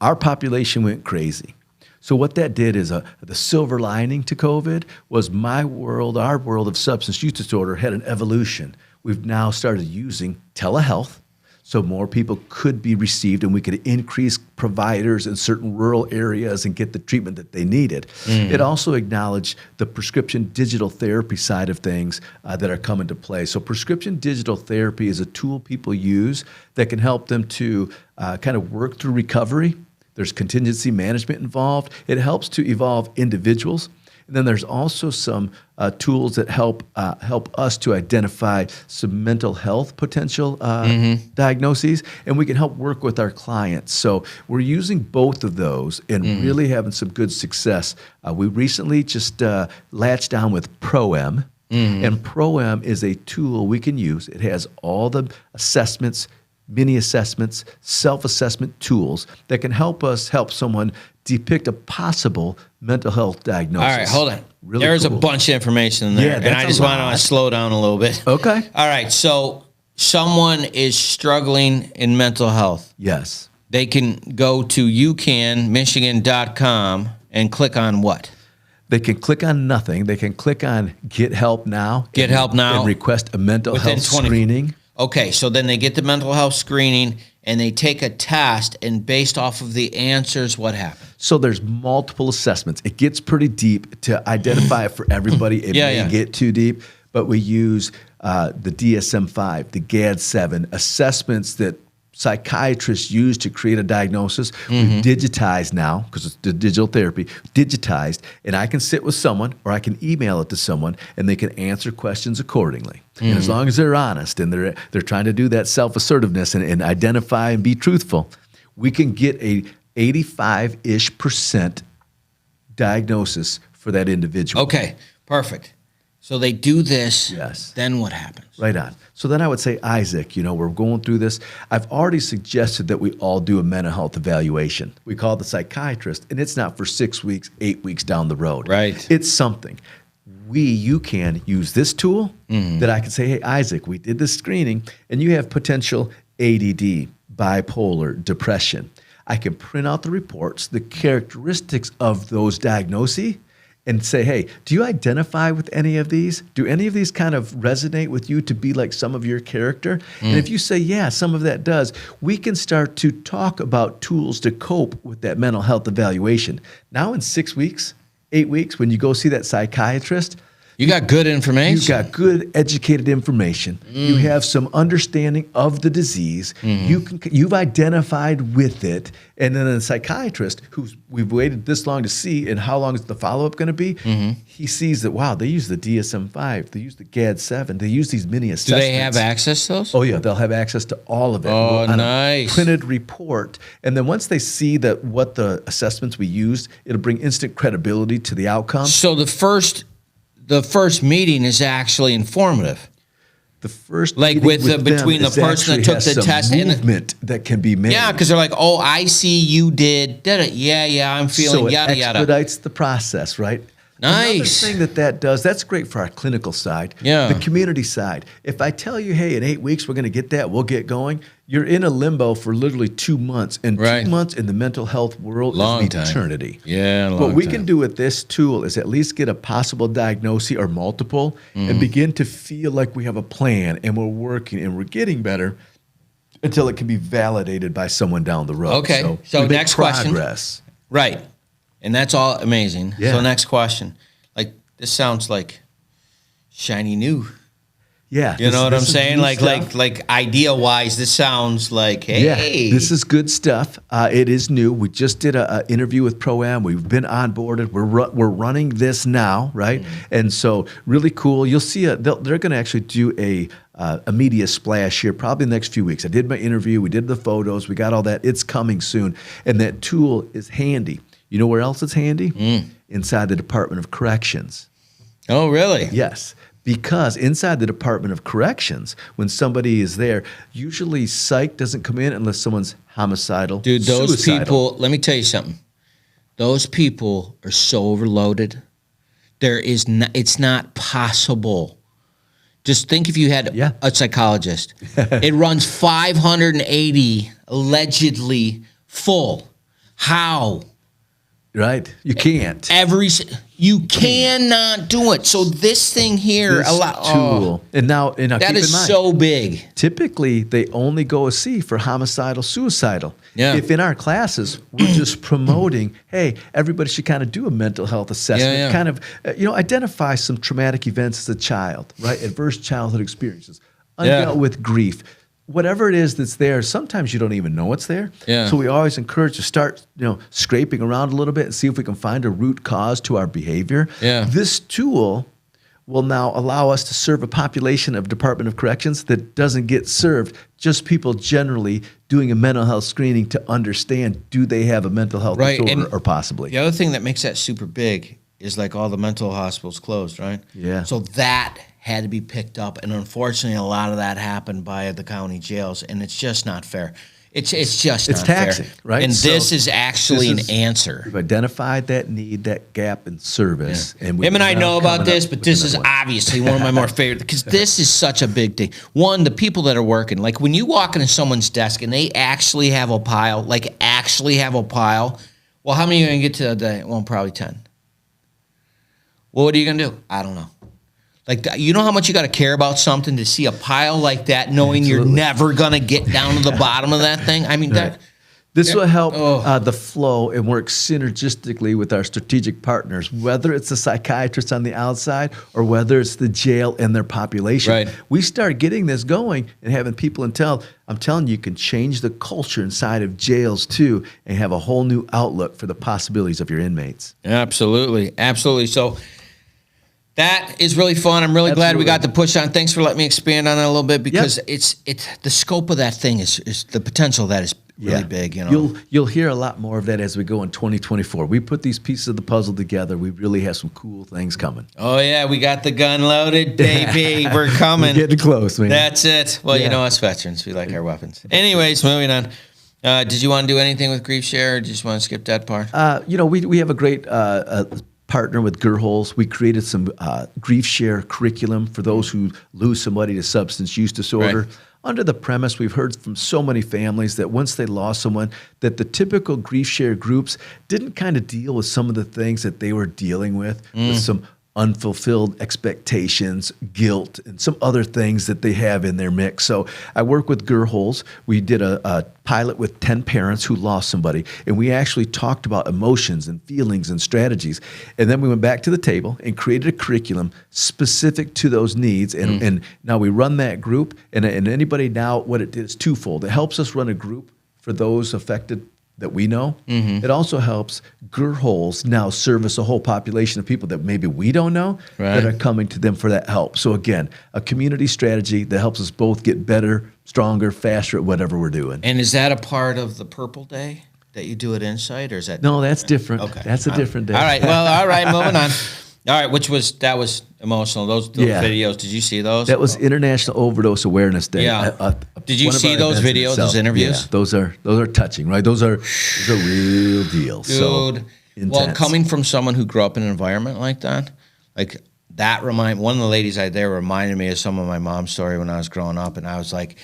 our population went crazy. So what that did is the silver lining to COVID was our world of substance use disorder had an evolution. We've now started using telehealth, so more people could be received and we could increase providers in certain rural areas and get the treatment that they needed. It also acknowledged the prescription digital therapy side of things that are coming to play. So prescription digital therapy is a tool people use that can help them to kind of work through recovery. There's contingency management involved. It helps to evolve individuals. And then there's also some tools that help us to identify some mental health potential diagnoses, and we can help work with our clients. So we're using both of those and really having some good success. We recently just latched down with ProM, and ProM is a tool we can use. It has all the assessments, mini assessments, self-assessment tools that can help us help someone depict a possible mental health diagnosis.
All right, hold on.
Really
There's
cool.
a bunch of information in there, and I just want to slow down a little bit.
Okay.
All right, so
someone is struggling in mental health,
Yes.
they can go to UCANMichigan.com and click on what?
They can click on nothing. They can click on Get Help Now.
Get Help Now.
And request a mental
Within
health
20
screening.
Okay, so then they get the mental health screening and they take a test, and based off of the answers, what happens?
So there's multiple assessments. It gets pretty deep to identify it for everybody. It may get too deep, but we use the DSM-5, the GAD-7, assessments that psychiatrists use to create a diagnosis. We've digitized now, because it's the digital therapy, digitized, and I can sit with someone or I can email it to someone and they can answer questions accordingly. And as long as they're honest and they're trying to do that self-assertiveness and identify and be truthful, we can get a 85-ish% diagnosis for that individual.
Okay, perfect. So they do this,
Yes.
Then what happens?
Right on. So then I would say, Isaac, we're going through this. I've already suggested that we all do a mental health evaluation. We call the psychiatrist, and it's not for 6 weeks, 8 weeks down the road.
Right.
It's something. You can use this tool that I can say, hey, Isaac, we did this screening, and you have potential ADD, bipolar, depression. I can print out the reports, the characteristics of those diagnoses, and say, hey, do you identify with any of these? Do any of these kind of resonate with you to be like some of your character? And if you say, yeah, some of that does, we can start to talk about tools to cope with that mental health evaluation. Now in 6 weeks, 8 weeks, when you go see that psychiatrist,
You got good information.
you got good educated information. You have some understanding of the disease. You've identified with it. And then a psychiatrist we've waited this long to see, and how long is the follow-up going to be? He sees that, wow, they use the DSM-5, they use the GAD-7, they use these mini
Do
assessments.
they have access to those?
Oh, yeah, they'll have access to all of it.
Oh,
on
nice.
a printed report. And then once they see that what the assessments we used, it'll bring instant credibility to the outcome.
So the first meeting is actually informative.
The first
Like
meeting
with the-
them
between the
is
person that
actually
took
has
the
some
test and the-
movement that can be made.
Yeah, because they're like, oh, I see you did it. Yeah, I'm feeling
so it
yada yada.
expedites the process, right?
Nice.
Another thing that does, that's great for our clinical side.
Yeah.
The community side. If I tell you, hey, in 8 weeks we're going to get that, we'll get going, you're in a limbo for literally 2 months. And
Right.
2 months in the mental health world
Long
is
time.
eternity.
Yeah, long
What we
time.
can do with this tool is at least get a possible diagnosis or multiple and begin to feel like we have a plan and we're working and we're getting better until it can be validated by someone down the road.
Okay, so
we make
next question.
progress.
Right. And that's all amazing.
Yeah.
So next question. Like, this sounds like shiny new.
Yeah.
You know what I'm
this is
saying?
new
Like
stuff.
idea wise, this sounds like, hey.
Yeah, this is good stuff. It is new. We just did an interview with Pro-Am. We've been onboarded. We're running this now, right? And so really cool. You'll see they're going to actually do a media splash here probably in the next few weeks. I did my interview. We did the photos. We got all that. It's coming soon. And that tool is handy. You know where else it's handy? Inside the Department of Corrections.
Oh, really?
Yes, because inside the Department of Corrections, when somebody is there, usually psych doesn't come in unless someone's homicidal,
Dude, those
suicidal.
people, let me tell you something. Those people are so overloaded. It's not possible. Just think if you had a psychologist. It runs 580 allegedly full. How?
Right? You can't.
You cannot do it. So this thing here,
This tool, and now
that
keep in mind,
is so big.
typically they only go a C for homicidal, suicidal.
Yeah.
If in our classes we're just promoting, hey, everybody should kind of do a mental health assessment,
Yeah.
kind of, identify some traumatic events as a child, right? Adverse childhood experiences, undealt with grief. Whatever it is that's there, sometimes you don't even know it's there.
Yeah.
So we always encourage to start, scraping around a little bit and see if we can find a root cause to our behavior.
Yeah.
This tool will now allow us to serve a population of Department of Corrections that doesn't get served, just people generally doing a mental health screening to understand, do they have a mental health disorder
and
or possibly.
The other thing that makes that super big is like all the mental hospitals closed, right?
Yeah.
So that had to be picked up, and unfortunately, a lot of that happened by the county jails, and it's just not fair. It's just
It's
not fair.
taxing, right?
And
So
this is actually
this is-
an answer.
We've identified that need, that gap in service. And
Him and I
we're
know
now
about
coming
this,
up
but
with
this is
another one.
obviously one of my more favorite because this is such a big thing. One, the people that are working, like when you walk into someone's desk and they actually have a pile, well, how many are you going to get to a day? Well, probably 10. Well, what are you going to do? I don't know. Like, you know how much you got to care about something to see a pile like that, knowing you're never going to get down to the bottom of that thing? I mean, that.
This will help the flow and work synergistically with our strategic partners, whether it's the psychiatrists on the outside or whether it's the jail and their population.
Right.
We start getting this going and having people I'm telling you can change the culture inside of jails too and have a whole new outlook for the possibilities of your inmates.
Absolutely. Absolutely. So that is really fun. I'm really glad we got to push on. Thanks for letting me expand on that a little bit because it's the scope of that thing is the potential of that is really big. You know,
You'll hear a lot more of that as we go in 2024. We put these pieces of the puzzle together. We really have some cool things coming.
Oh yeah, we got the gun loaded, baby. We're coming.
We're getting close, man.
That's it. Well, you know us veterans, we like our weapons. Anyways, moving on. Did you want to do anything with Grief Share, or did you just want to skip that part?
We have a great partner with Gerholz. We created some Grief Share curriculum for those who lose somebody to substance use disorder.
Right.
Under the premise, we've heard from so many families that once they lost someone, that the typical Grief Share groups didn't kind of deal with some of the things that they were dealing with some unfulfilled expectations, guilt, and some other things that they have in their mix. So I work with Gerholz. We did a pilot with 10 parents who lost somebody, and we actually talked about emotions and feelings and strategies. And then we went back to the table and created a curriculum specific to those needs. And now we run that group, and anybody now, what it did is twofold. It helps us run a group for those affected that we know. It also helps Gerholz now service a whole population of people that maybe we don't know that are coming to them for that help. So again, a community strategy that helps us both get better, stronger, faster at whatever we're doing.
And is that a part of the Purple Day that you do at Insight, or is that?
No, that's different.
Okay.
That's a different day.
All right. Well, all right. Moving on. All right. That was emotional. Those videos. Did you see those?
That was International Overdose Awareness Day.
Yeah. Did you see those videos, those interviews?
Yeah, those are touching, right? Those are real deals.
Dude.
So
Well,
intense.
coming from someone who grew up in an environment like that, one of the ladies there reminded me of some of my mom's story when I was growing up, and I was like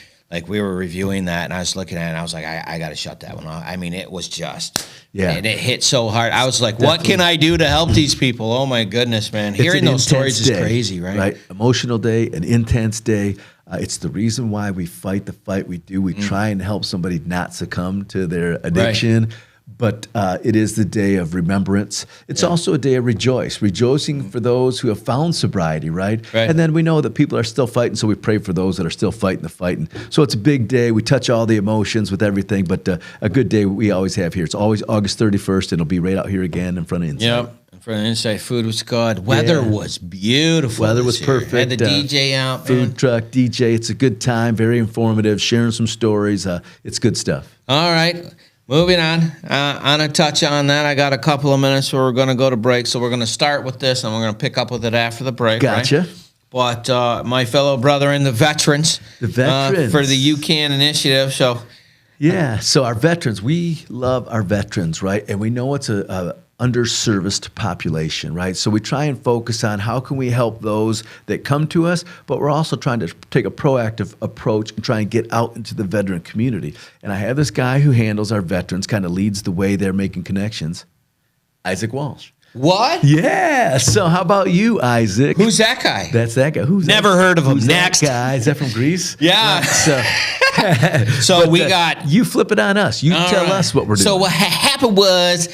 we were reviewing that, and I was looking at it, and I was like, I got to shut that one off. I mean, it was just, and it hit so hard. I was like, what can I do to help these people? Oh my goodness, man! Hearing those stories is crazy, right?
Right, emotional day, an intense day. It's the reason why we fight the fight we do. We try and help somebody not succumb to their addiction. But it is the day of remembrance. It's also a day of rejoicing for those who have found sobriety, right? And then we know that people are still fighting, so we pray for those that are still fighting the fight. And so it's a big day. We touch all the emotions with everything, but a good day we always have here. It's always August 31st, and it'll be right out here again in front of Insight.
Yep. In front of Insight. Food was good. Weather was beautiful.
Weather was perfect.
Had the DJ out,
food
man.
truck, DJ. It's a good time, very informative, sharing some stories. It's good stuff.
All right. Moving on a touch on that, I got a couple of minutes where we're going to go to break. So we're going to start with this, and we're going to pick up with it after the break.
Gotcha.
Right? But my fellow brother and the veterans for the UCAN initiative. So
so our veterans, we love our veterans, right? And we know it's a underserviced population, right? So we try and focus on how can we help those that come to us, but we're also trying to take a proactive approach and try and get out into the veteran community. And I have this guy who handles our veterans, kind of leads the way they're making connections, Isaac Walsh.
What?
Yeah. So how about you, Isaac?
Who's that guy?
That's that guy. Who's
Never heard of him.
Who's
Next.
that guy? Is that from Greece?
Yeah.
So
we got...
You flip it on us. You tell us what we're doing.
So what happened was...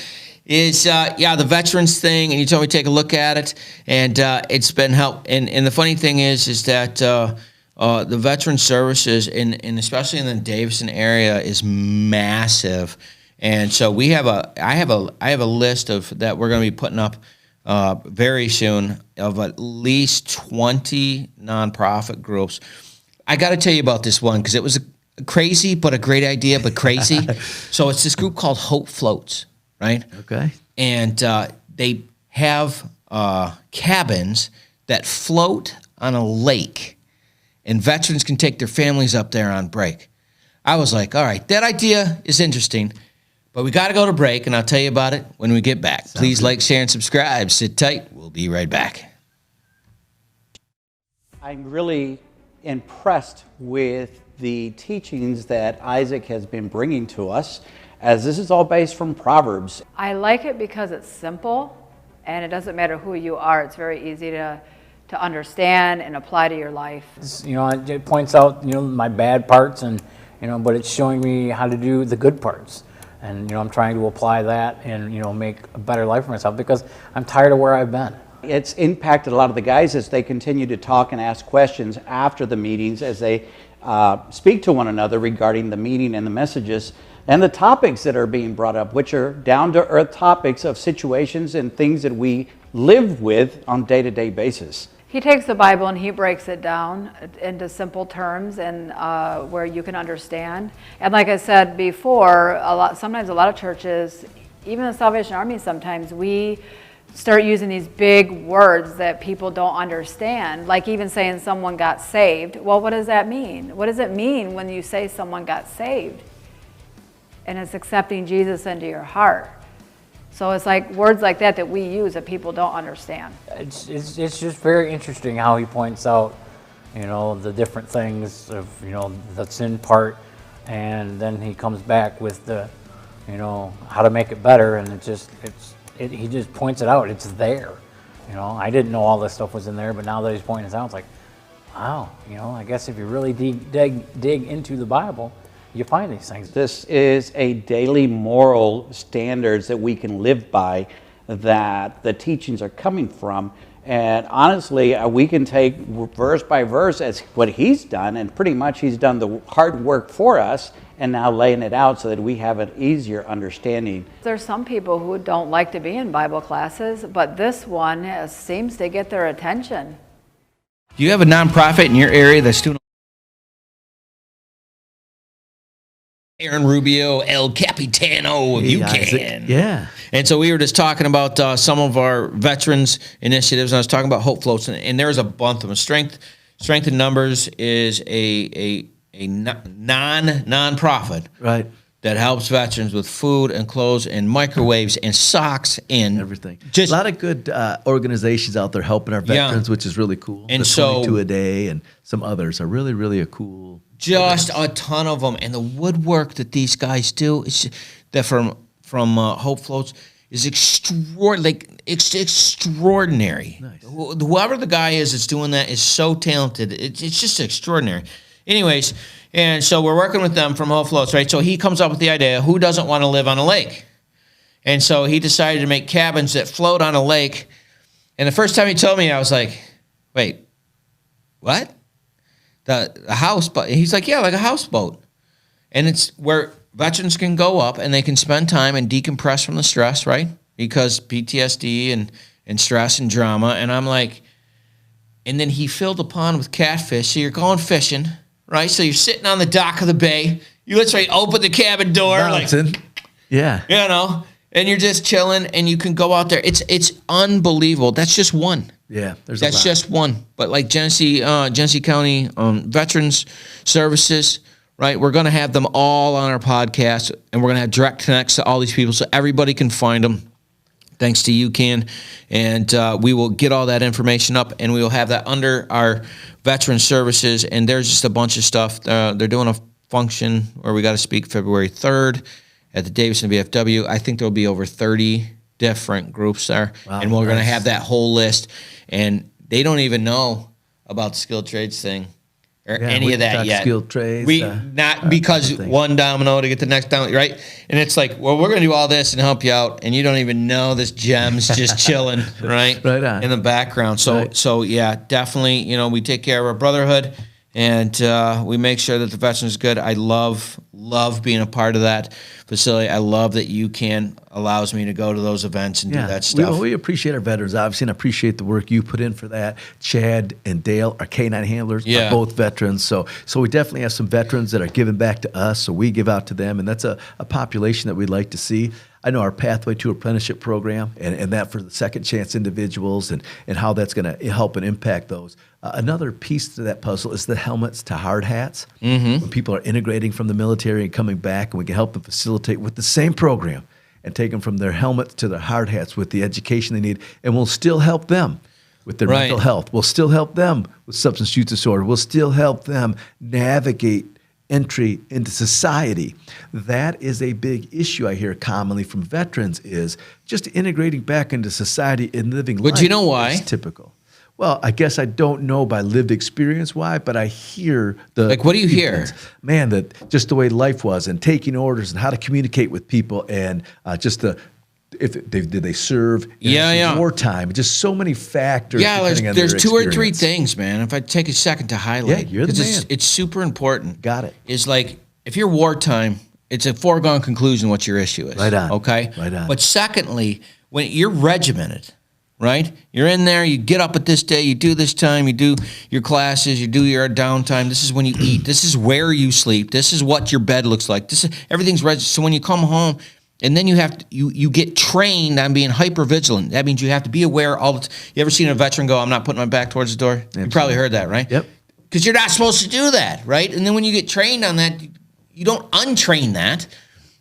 the veterans thing, and you told me to take a look at it, and it's been helped. And the funny thing is that the veteran services, and especially in the Davison area, is massive. And so I have a list of that we're going to be putting up very soon of at least 20 nonprofit groups. I got to tell you about this one because it was crazy, but a great idea, but crazy. So it's this group called Hope Floats. Right?
Okay.
And they have cabins that float on a lake, and veterans can take their families up there on break. I was like, all right, that idea is interesting, but we got to go to break, and I'll tell you about it when we get back. Please like, share, and subscribe. Sit tight. We'll be right back.
I'm really impressed with the teachings that Isaac has been bringing to us, as this is all based from Proverbs.
I like it because it's simple, and it doesn't matter who you are. It's very easy to understand and apply to your life.
You know, it points out, you know, my bad parts, and you know, but it's showing me how to do the good parts. And you know, I'm trying to apply that and, you know, make a better life for myself, because I'm tired of where I've been.
It's impacted a lot of the guys as they continue to talk and ask questions after the meetings, as they speak to one another regarding the meeting and the messages and the topics that are being brought up, which are down-to-earth topics of situations and things that we live with on a day-to-day basis.
He takes the Bible and he breaks it down into simple terms and where you can understand. And like I said before, sometimes a lot of churches, even the Salvation Army, sometimes we start using these big words that people don't understand, like even saying someone got saved. Well, what does that mean? What does it mean when you say someone got saved? And it's accepting Jesus into your heart. So it's like words like that we use that people don't understand.
It's just very interesting how he points out, you know, the different things of, you know, the sin part, and then he comes back with the, you know, how to make it better, and he just points it out. It's there. You know, I didn't know all this stuff was in there, but now that he's pointing it out, it's like, wow, you know, I guess if you really dig into the Bible, you find these things.
This is a daily moral standards that we can live by, that the teachings are coming from. And honestly, we can take verse by verse as what he's done, and pretty much he's done the hard work for us, and now laying it out so that we have an easier understanding.
There's some people who don't like to be in Bible classes, but this one seems to get their attention.
Do you have a nonprofit in your area that's doing Aaron Rubio, El Capitano of UCAN.
Yeah.
And so we were just talking about some of our veterans initiatives, and I was talking about Hope Floats, and there's a bunch of them. Strength in Numbers is a non-profit
right
that helps veterans with food and clothes and microwaves and socks and
everything. Just a lot of good organizations out there helping our veterans, which is really cool.
And
the 22 a day and some others are really, really a cool.
Just a ton of them, and the woodwork that these guys do is that from Hope Floats is extraordinary. Nice. Whoever the guy is that's doing that is so talented. It's just extraordinary. Anyways, and so we're working with them from Hope Floats, right? So he comes up with the idea: who doesn't want to live on a lake? And so he decided to make cabins that float on a lake. And the first time he told me, I was like, "Wait, what?" The houseboat. He's like, yeah, like a houseboat. And it's where veterans can go up and they can spend time and decompress from the stress, right? Because PTSD and stress and drama. And I'm like, and then he filled the pond with catfish. So you're going fishing, right? So you're sitting on the dock of the bay. You literally open the cabin door.
Bouncing.
Yeah. You know, and you're just chilling and you can go out there. It's unbelievable. That's just one.
Yeah,
that's just one. But like Genesee County Veterans Services, right? We're going to have them all on our podcast, and we're going to have direct connects to all these people so everybody can find them. Thanks to UCAN, and we will get all that information up, and we will have that under our Veteran Services. And there's just a bunch of stuff. They're doing a function where we got to speak February 3rd at the Davison VFW. I think there'll be over 30 different groups there, and we're going to have that whole list. And they don't even know about the skilled trades thing or any of that yet.
Skilled trades,
because one domino to get the next domino, right? And it's like, well, we're going to do all this and help you out, and you don't even know this gem's just chilling, right?
Right on.
In the background. So yeah, definitely. You know, we take care of our brotherhood, and we make sure that the veterans is good. I love being a part of that facility. I love that UCAN allows me to go to those events and do that stuff.
We appreciate our veterans, obviously, and appreciate the work you put in for that. Chad and Dale, our K-9 handlers, are both veterans. So we definitely have some veterans that are giving back to us, so we give out to them, and that's a population that we'd like to see. I know our Pathway to Apprenticeship program and that for the second chance individuals and how that's going to help and impact those. Another piece to that puzzle is the helmets to hard hats. When people are integrating from the military and coming back, and we can help them facilitate with the same program and take them from their helmets to their hard hats with the education they need, and we'll still help them with their mental health. We'll still help them with substance use disorder. We'll still help them navigate entry into society. That is a big issue I hear commonly from veterans, is just integrating back into society and living life.
But you know why?
Is typical. Well, I guess I don't know by lived experience why, but I hear the...
Like, what do you hear?
Man, that just the way life was, and taking orders and how to communicate with people, and just the... did they serve in wartime? Just so many factors.
Yeah, there's two or three things, man. If I take a second to highlight,
yeah, you're the man.
It's super important.
Got it.
Is like, if you're wartime, it's a foregone conclusion what your issue is.
Right on.
Okay.
Right on.
But secondly, when you're regimented, right? You're in there. You get up at this day. You do this time. You do your classes. You do your downtime. This is when you eat. This is where you sleep. This is what your bed looks like. This is everything's registered. So when you come home. And then you have to, you get trained on being hyper vigilant. That means you have to be aware all the time. You ever seen a veteran go, "I'm not putting my back towards the door"? Absolutely. You probably heard that, right?
Yep.
Because you're not supposed to do that, right? And then when you get trained on that, you don't untrain that.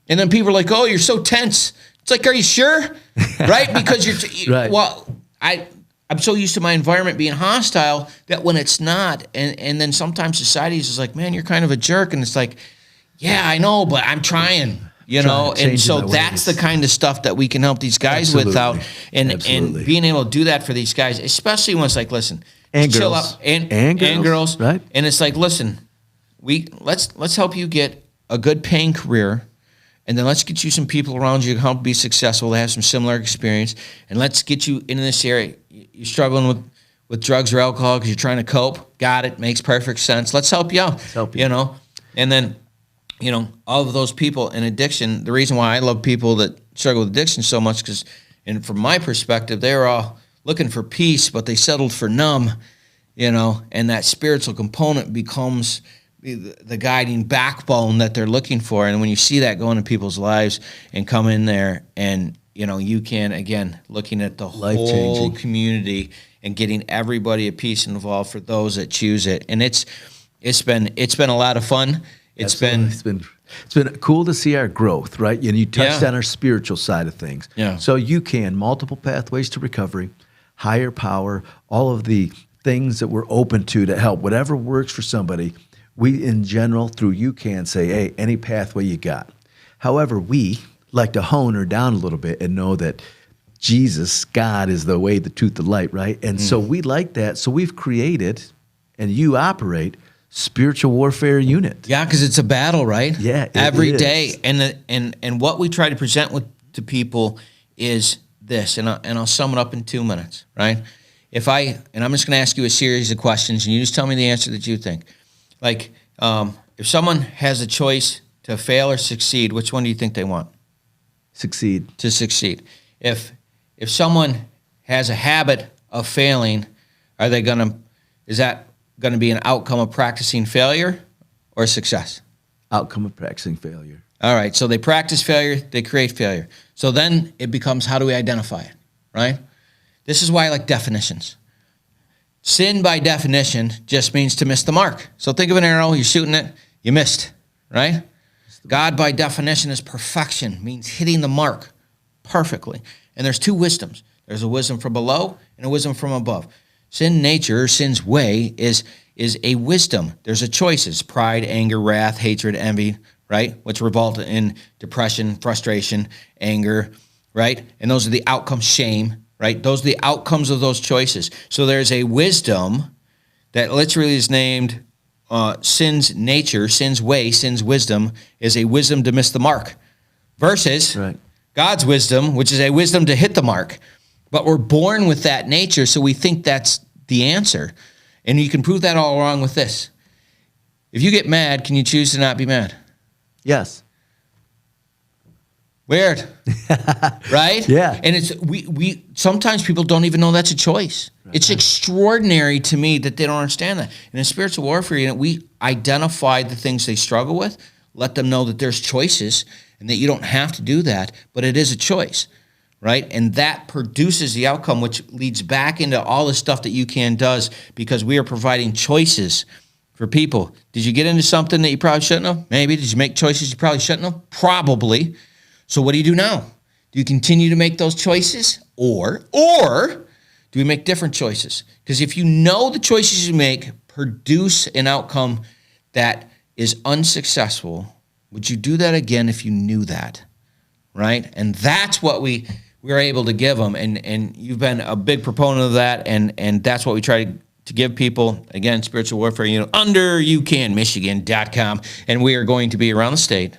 And then people are like, "Oh, you're so tense." It's like, are you sure? Right? Because
Right.
Well, I'm so used to my environment being hostile that when it's not, and then sometimes society is just like, "Man, you're kind of a jerk," and it's like, "Yeah, I know, but I'm trying." You know, and so that's the kind of stuff that we can help these guys with out, and being able to do that for these guys, especially when it's like, listen,
and
chill
girls.
out, and girls,
right?
And it's like, listen, let's help you get a good paying career, and then let's get you some people around you to help be successful, that have some similar experience, and let's get you into this area. You're struggling with drugs or alcohol because you're trying to cope. Got it? Makes perfect sense. Let's help you out.
Let's help you.
You know, and then. You know, all of those people in addiction, the reason why I love people that struggle with addiction so much, because, and from my perspective, they were all looking for peace, but they settled for numb, you know, and that spiritual component becomes the guiding backbone that they're looking for. And when you see that go into people's lives and come in there and, you know, UCAN, again, looking at the whole community and getting everybody a piece involved for those that choose it. And it's been a lot of fun. It's been
cool to see our growth, right? And you touched on our spiritual side of things.
Yeah.
So UCAN, multiple pathways to recovery, higher power, all of the things that we're open to help, whatever works for somebody. We, in general, through UCAN, say, hey, any pathway you got. However, we like to hone her down a little bit and know that Jesus, God, is the way, the truth, the light, right? And so we like that. So we've created, and you operate, spiritual warfare unit.
Yeah, because it's a battle, right?
Yeah,
every day. And what we try to present to people is this, and I'll sum it up in 2 minutes, right? I'm just going to ask you a series of questions, and you just tell me the answer that you think. Like, if someone has a choice to fail or succeed, which one do you think they want?
Succeed.
To succeed. If someone has a habit of failing, is that going to be an outcome of practicing failure or success?
Outcome of practicing failure.
All right, so they practice failure, they create failure. So then it becomes, how do we identify it, right? This is why I like definitions. Sin, by definition, just means to miss the mark. So think of an arrow, you're shooting it, you missed, right? God, by definition, is perfection, means hitting the mark perfectly. And there's two wisdoms. There's a wisdom from below and a wisdom from above. Sin nature, sin's way, is a wisdom. There's a choices: pride, anger, wrath, hatred, envy, right? Which result in depression, frustration, anger, right? And those are the outcomes, shame, right? Those are the outcomes of those choices. So there's a wisdom that literally is named sin's nature, sin's way, sin's wisdom, is a wisdom to miss the mark. Versus God's wisdom, which is a wisdom to hit the mark. But we're born with that nature, so we think that's the answer. And you can prove that all wrong with this. If you get mad, can you choose to not be mad?
Yes.
Weird. Right?
Yeah.
And it's we sometimes people don't even know that's a choice. It's extraordinary to me that they don't understand that. And in spiritual warfare, we identify the things they struggle with, let them know that there's choices, and that you don't have to do that, but it is a choice, right? And that produces the outcome, which leads back into all the stuff that UCAN does, because we are providing choices for people. Did you get into something that you probably shouldn't have? Maybe. Did you make choices you probably shouldn't have? Probably. So what do you do now? Do you continue to make those choices, or do we make different choices? Because if you know the choices you make produce an outcome that is unsuccessful, would you do that again if you knew that, right? And that's what we were able to give them, and you've been a big proponent of that, and that's what we try to give people. Again, Spiritual Warfare Unit under UCANMichigan.com, and we are going to be around the state,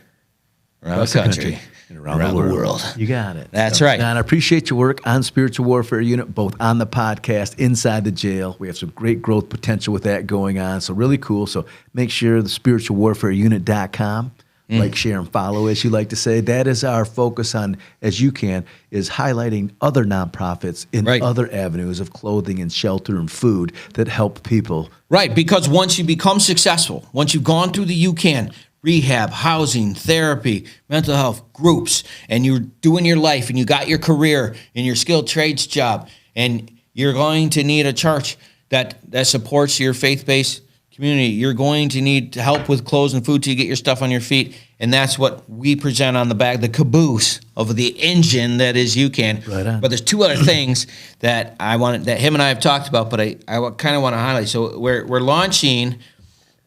around the country,
and around the world. You got it.
That's right.
And I appreciate your work on Spiritual Warfare Unit, both on the podcast, inside the jail. We have some great growth potential with that going on, so really cool. So make sure the spiritualwarfareuNit.com, like, share, and follow, as you like to say. That is our focus on, as UCAN, is highlighting other nonprofits in other avenues of clothing and shelter and food that help people.
Right, because once you become successful, once you've gone through the UCAN, rehab, housing, therapy, mental health groups, and you're doing your life, and you got your career and your skilled trades job, and you're going to need a church that supports your faith-based community. You're going to need help with clothes and food till you get your stuff on your feet, and that's what we present on the back, the caboose of the engine that is UCAN.
Right on.
But there's two other things that that him and I have talked about, but I kind of want to highlight. So we're launching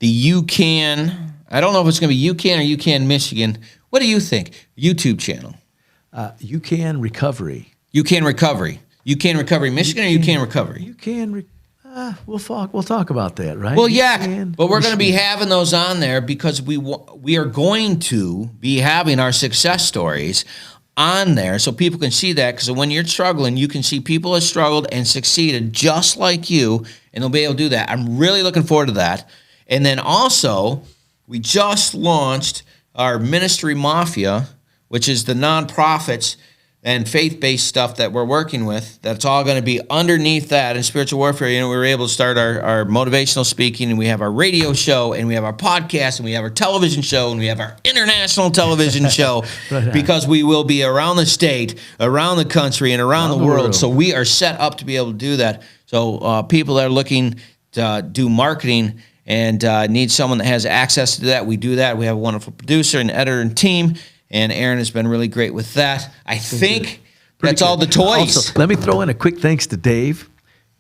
the UCAN. I don't know if it's going to be UCAN or UCAN Michigan. What do you think? YouTube channel.
UCAN Recovery.
UCAN Recovery. UCAN Recovery Michigan or UCAN Recovery?
We'll talk about that, right?
Well, yeah, but we're going to be having those on there because we are going to be having our success stories on there so people can see that, because when you're struggling, you can see people have struggled and succeeded just like you, and they'll be able to do that. I'm really looking forward to that. And then also, we just launched our Ministry Mafia, which is the nonprofits and faith-based stuff that we're working with. That's all going to be underneath that in Spiritual Warfare. We were able to start our motivational speaking, and we have our radio show, and we have our podcast, and we have our television show, and we have our international television show, because we will be around the state, around the country, and around the world. So we are set up to be able to do that. So people that are looking to do marketing and need someone that has access to that, we do that. We have a wonderful producer and editor and team, and Aaron has been really great with that. I think that's all the toys.
Also, let me throw in a quick thanks to Dave,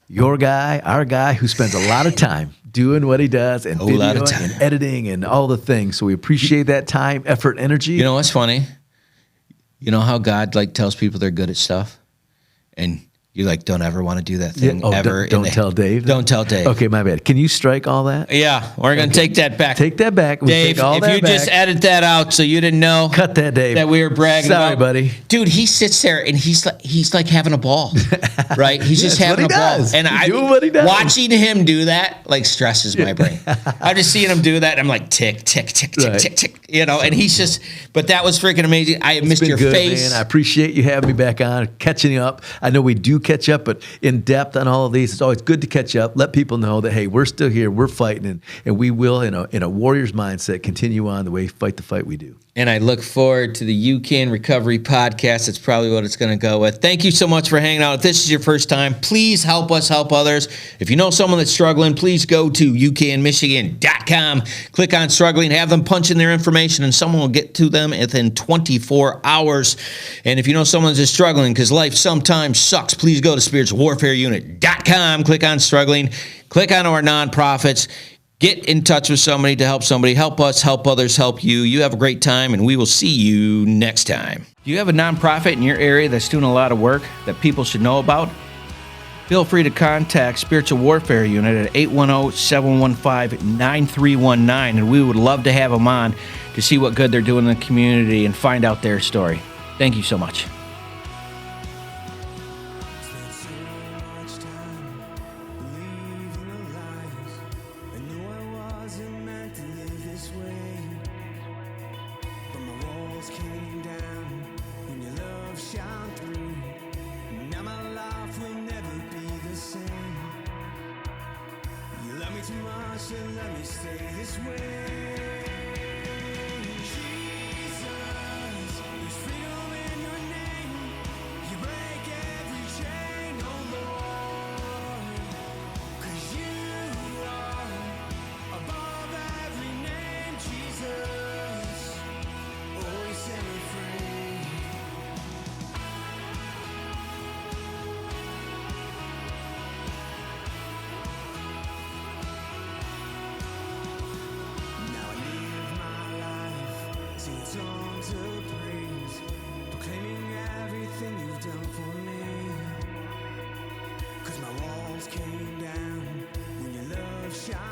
your guy, our guy, who spends a lot of time doing what he does, and videoing and editing and all the things. So we appreciate that time, effort, energy.
You know what's funny? You know how God tells people they're good at stuff? And you don't ever want to do that thing ever.
Don't tell Dave.
Don't tell Dave.
Okay, my bad. Can you strike all that?
Yeah, we're going to take that back.
Take that back.
Dave, just edit that out so you didn't know.
Cut that, Dave.
That we were bragging about.
Sorry, buddy.
Dude, he sits there and he's like having a ball, right? He's just having a ball. And watching him do that stresses my brain. I'm just seeing him do that. And I'm like, tick, tick, tick, tick, tick, tick. And he's just, but that was freaking amazing. I missed your face.
Man. I appreciate you having me back on, catching up. I know we do catch up, but in depth on all of these, it's always good to catch up. Let people know that, hey, we're still here, we're fighting, and we will, in a warrior's mindset, continue on the way fight the fight we do.
And I look forward to the UCAN Recovery Podcast. That's probably what it's going to go with. Thank you so much for hanging out. If this is your first time, please help us help others. If you know someone that's struggling, please go to UCANMichigan.com. Click on struggling, have them punch in their information, and someone will get to them within 24 hours. And if you know someone's just struggling because life sometimes sucks, please go to spiritualwarfareunit.com. Click on struggling. Click on our nonprofits. Get in touch with somebody to help somebody. Help us, help others, help you. You have a great time, and we will see you next time. Do you have a nonprofit in your area that's doing a lot of work that people should know about? Feel free to contact Spiritual Warfare Unit at 810-715-9319, and we would love to have them on to see what good they're doing in the community and find out their story. Thank you so much.
Too much and let me stay this way. Jesus. songs of praise, proclaiming everything you've done for me. 'Cause my walls came down when your love shone